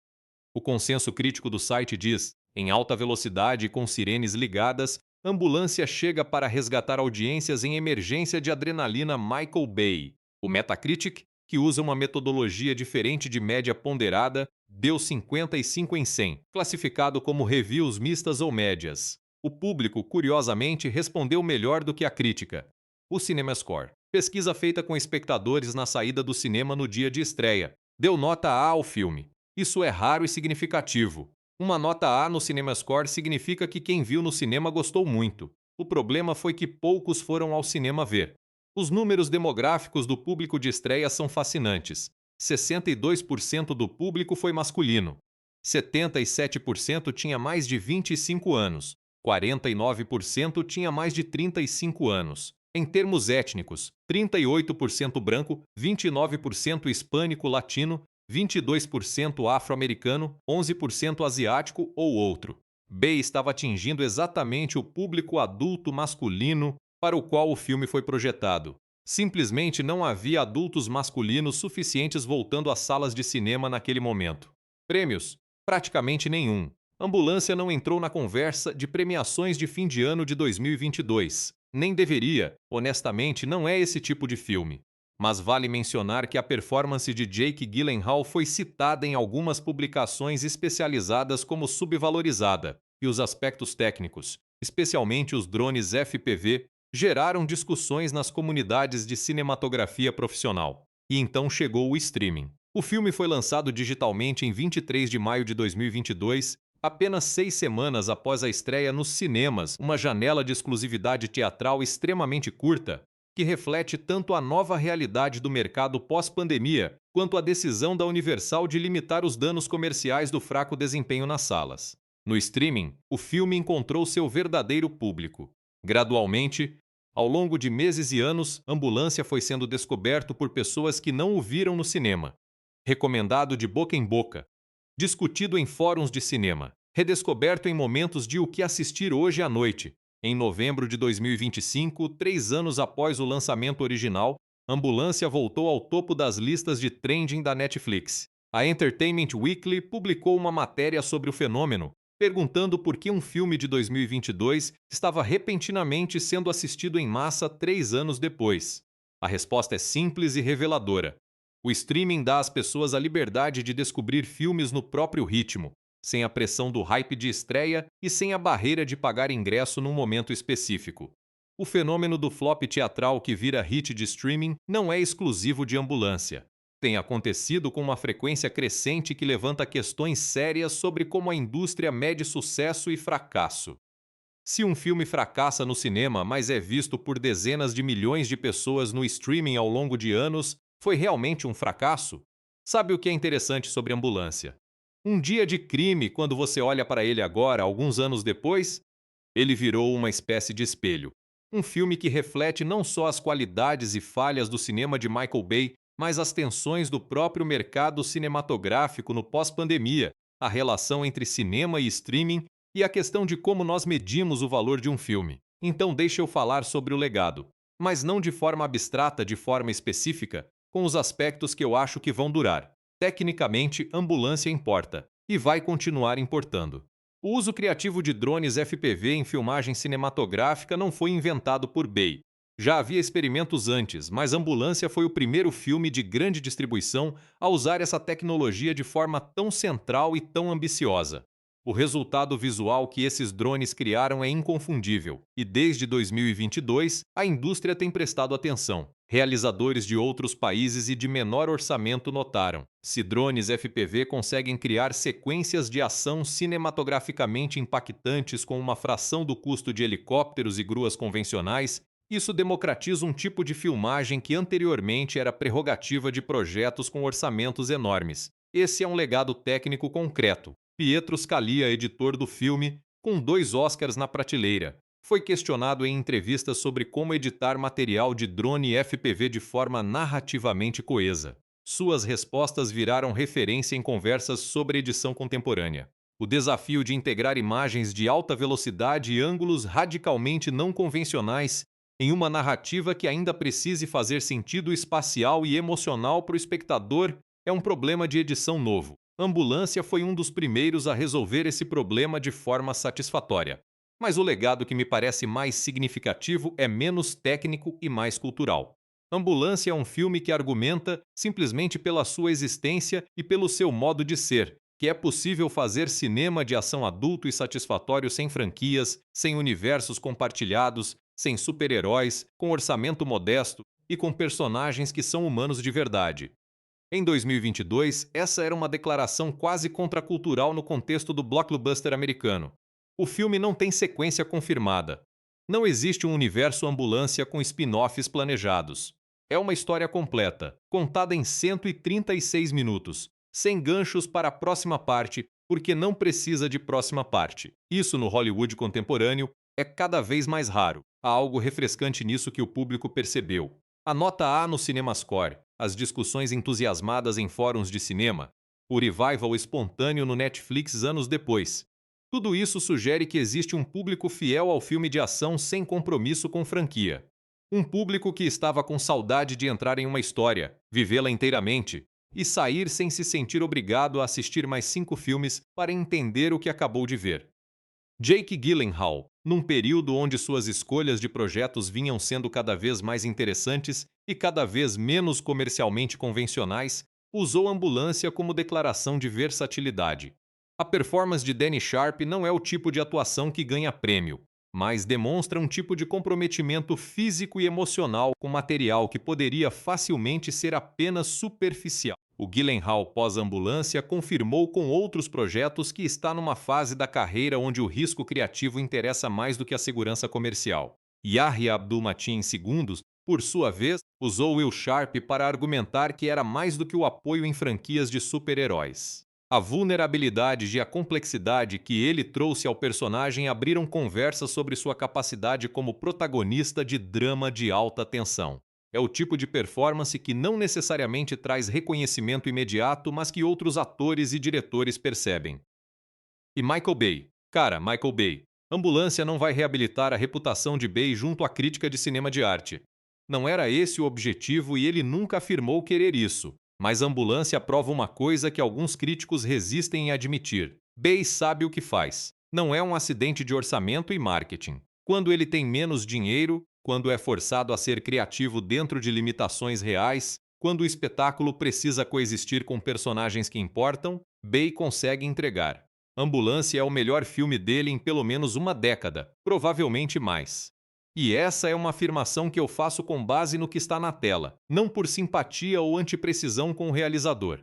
O consenso crítico do site diz: em alta velocidade e com sirenes ligadas, Ambulância chega para resgatar audiências em emergência de adrenalina Michael Bay. O Metacritic, que usa uma metodologia diferente de média ponderada, deu 55 em 100, classificado como reviews mistas ou médias. O público, curiosamente, respondeu melhor do que a crítica. O CinemaScore, pesquisa feita com espectadores na saída do cinema no dia de estreia, deu nota A ao filme. Isso é raro e significativo. Uma nota A no CinemaScore significa que quem viu no cinema gostou muito. O problema foi que poucos foram ao cinema ver. Os números demográficos do público de estreia são fascinantes. 62% do público foi masculino. 77% tinha mais de 25 anos. 49% tinha mais de 35 anos. Em termos étnicos, 38% branco, 29% hispânico-latino, 22% afro-americano, 11% asiático ou outro. Bay estava atingindo exatamente o público adulto masculino para o qual o filme foi projetado. Simplesmente não havia adultos masculinos suficientes voltando às salas de cinema naquele momento. Prêmios? Praticamente nenhum. Ambulância não entrou na conversa de premiações de fim de ano de 2022. Nem deveria, honestamente, não é esse tipo de filme. Mas vale mencionar que a performance de Jake Gyllenhaal foi citada em algumas publicações especializadas como subvalorizada, e os aspectos técnicos, especialmente os drones FPV, geraram discussões nas comunidades de cinematografia profissional. E então chegou o streaming. O filme foi lançado digitalmente em 23 de maio de 2022, apenas 6 semanas após a estreia nos cinemas, uma janela de exclusividade teatral extremamente curta, que reflete tanto a nova realidade do mercado pós-pandemia, quanto a decisão da Universal de limitar os danos comerciais do fraco desempenho nas salas. No streaming, o filme encontrou seu verdadeiro público. Gradualmente, ao longo de meses e anos, Ambulância foi sendo descoberto por pessoas que não o viram no cinema. Recomendado de boca em boca. Discutido em fóruns de cinema. Redescoberto em momentos de o que assistir hoje à noite. Em novembro de 2025, 3 anos após o lançamento original, Ambulância voltou ao topo das listas de trending da Netflix. A Entertainment Weekly publicou uma matéria sobre o fenômeno, perguntando por que um filme de 2022 estava repentinamente sendo assistido em massa 3 anos depois. A resposta é simples e reveladora. O streaming dá às pessoas a liberdade de descobrir filmes no próprio ritmo, sem a pressão do hype de estreia e sem a barreira de pagar ingresso num momento específico. O fenômeno do flop teatral que vira hit de streaming não é exclusivo de Ambulância. Tem acontecido com uma frequência crescente que levanta questões sérias sobre como a indústria mede sucesso e fracasso. Se um filme fracassa no cinema, mas é visto por dezenas de milhões de pessoas no streaming ao longo de anos, foi realmente um fracasso? Sabe o que é interessante sobre Ambulância? Um dia de crime, quando você olha para ele agora, alguns anos depois, ele virou uma espécie de espelho. Um filme que reflete não só as qualidades e falhas do cinema de Michael Bay, mas as tensões do próprio mercado cinematográfico no pós-pandemia, a relação entre cinema e streaming e a questão de como nós medimos o valor de um filme. Então deixa eu falar sobre o legado, mas não de forma abstrata, de forma específica, com os aspectos que eu acho que vão durar. Tecnicamente, Ambulância importa, e vai continuar importando. O uso criativo de drones FPV em filmagem cinematográfica não foi inventado por Bay. Já havia experimentos antes, mas Ambulância foi o primeiro filme de grande distribuição a usar essa tecnologia de forma tão central e tão ambiciosa. O resultado visual que esses drones criaram é inconfundível, e desde 2022 a indústria tem prestado atenção. Realizadores de outros países e de menor orçamento notaram: se drones FPV conseguem criar sequências de ação cinematograficamente impactantes com uma fração do custo de helicópteros e gruas convencionais, isso democratiza um tipo de filmagem que anteriormente era prerrogativa de projetos com orçamentos enormes. Esse é um legado técnico concreto. Pietro Scalia, editor do filme, com 2 Oscars na prateleira, foi questionado em entrevistas sobre como editar material de drone FPV de forma narrativamente coesa. Suas respostas viraram referência em conversas sobre edição contemporânea. O desafio de integrar imagens de alta velocidade e ângulos radicalmente não convencionais em uma narrativa que ainda precise fazer sentido espacial e emocional para o espectador é um problema de edição novo. Ambulância foi um dos primeiros a resolver esse problema de forma satisfatória. Mas o legado que me parece mais significativo é menos técnico e mais cultural. Ambulância é um filme que argumenta, simplesmente pela sua existência e pelo seu modo de ser, que é possível fazer cinema de ação adulto e satisfatório sem franquias, sem universos compartilhados, sem super-heróis, com orçamento modesto e com personagens que são humanos de verdade. Em 2022, essa era uma declaração quase contracultural no contexto do blockbuster americano. O filme não tem sequência confirmada. Não existe um universo Ambulância com spin-offs planejados. É uma história completa, contada em 136 minutos, sem ganchos para a próxima parte, porque não precisa de próxima parte. Isso no Hollywood contemporâneo é cada vez mais raro. Há algo refrescante nisso que o público percebeu. A nota A no CinemaScore, as discussões entusiasmadas em fóruns de cinema, o revival espontâneo no Netflix anos depois. Tudo isso sugere que existe um público fiel ao filme de ação sem compromisso com franquia. Um público que estava com saudade de entrar em uma história, vivê-la inteiramente e sair sem se sentir obrigado a assistir mais 5 filmes para entender o que acabou de ver. Jake Gyllenhaal, num período onde suas escolhas de projetos vinham sendo cada vez mais interessantes e cada vez menos comercialmente convencionais, usou Ambulância como declaração de versatilidade. A performance de Danny Sharp não é o tipo de atuação que ganha prêmio, mas demonstra um tipo de comprometimento físico e emocional com material que poderia facilmente ser apenas superficial. O Gyllenhaal pós-Ambulância confirmou com outros projetos que está numa fase da carreira onde o risco criativo interessa mais do que a segurança comercial. Yahya Abdul-Mateen II, por sua vez, usou Will Sharp para argumentar que era mais do que o apoio em franquias de super-heróis. A vulnerabilidade e a complexidade que ele trouxe ao personagem abriram conversas sobre sua capacidade como protagonista de drama de alta tensão. É o tipo de performance que não necessariamente traz reconhecimento imediato, mas que outros atores e diretores percebem. E Michael Bay? Cara, Michael Bay. Ambulância não vai reabilitar a reputação de Bay junto à crítica de cinema de arte. Não era esse o objetivo e ele nunca afirmou querer isso. Mas Ambulância prova uma coisa que alguns críticos resistem em admitir. Bay sabe o que faz. Não é um acidente de orçamento e marketing. Quando ele tem menos dinheiro, quando é forçado a ser criativo dentro de limitações reais, quando o espetáculo precisa coexistir com personagens que importam, Bay consegue entregar. Ambulância é o melhor filme dele em pelo menos uma década, provavelmente mais. E essa é uma afirmação que eu faço com base no que está na tela, não por simpatia ou antiprecisão com o realizador.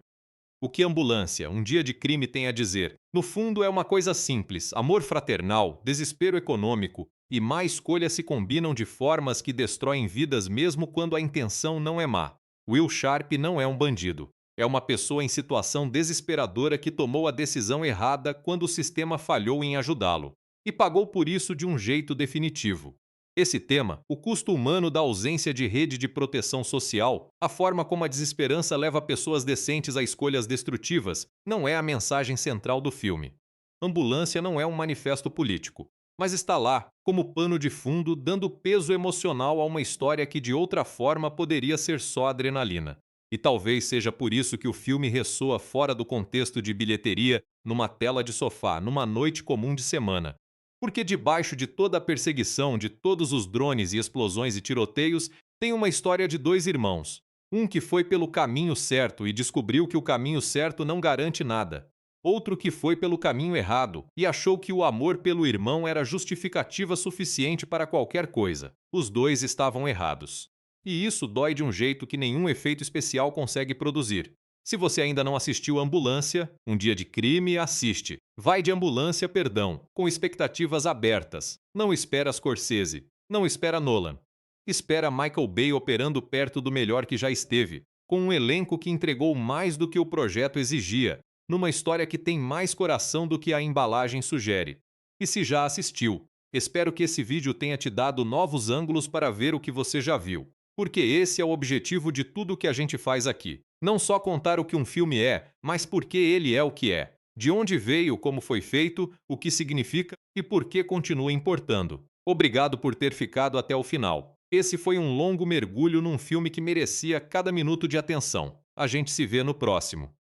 O que Ambulância, Um Dia de Crime tem a dizer? No fundo é uma coisa simples, amor fraternal, desespero econômico e má escolha se combinam de formas que destroem vidas mesmo quando a intenção não é má. Will Sharp não é um bandido. É uma pessoa em situação desesperadora que tomou a decisão errada quando o sistema falhou em ajudá-lo. E pagou por isso de um jeito definitivo. Esse tema, o custo humano da ausência de rede de proteção social, a forma como a desesperança leva pessoas decentes a escolhas destrutivas, não é a mensagem central do filme. Ambulância não é um manifesto político, mas está lá, como pano de fundo, dando peso emocional a uma história que de outra forma poderia ser só adrenalina. E talvez seja por isso que o filme ressoa fora do contexto de bilheteria, numa tela de sofá, numa noite comum de semana. Porque debaixo de toda a perseguição, de todos os drones e explosões e tiroteios, tem uma história de 2 irmãos. Um que foi pelo caminho certo e descobriu que o caminho certo não garante nada. Outro que foi pelo caminho errado e achou que o amor pelo irmão era justificativa suficiente para qualquer coisa. Os 2 estavam errados. E isso dói de um jeito que nenhum efeito especial consegue produzir. Se você ainda não assistiu Ambulância, Um Dia de Crime, assiste. Vai de Ambulância, perdão, com expectativas abertas. Não espera Scorsese. Não espera Nolan. Espera Michael Bay operando perto do melhor que já esteve, com um elenco que entregou mais do que o projeto exigia, numa história que tem mais coração do que a embalagem sugere. E se já assistiu, espero que esse vídeo tenha te dado novos ângulos para ver o que você já viu. Porque esse é o objetivo de tudo que a gente faz aqui. Não só contar o que um filme é, mas por que ele é o que é. De onde veio, como foi feito, o que significa e por que continua importando. Obrigado por ter ficado até o final. Esse foi um longo mergulho num filme que merecia cada minuto de atenção. A gente se vê no próximo.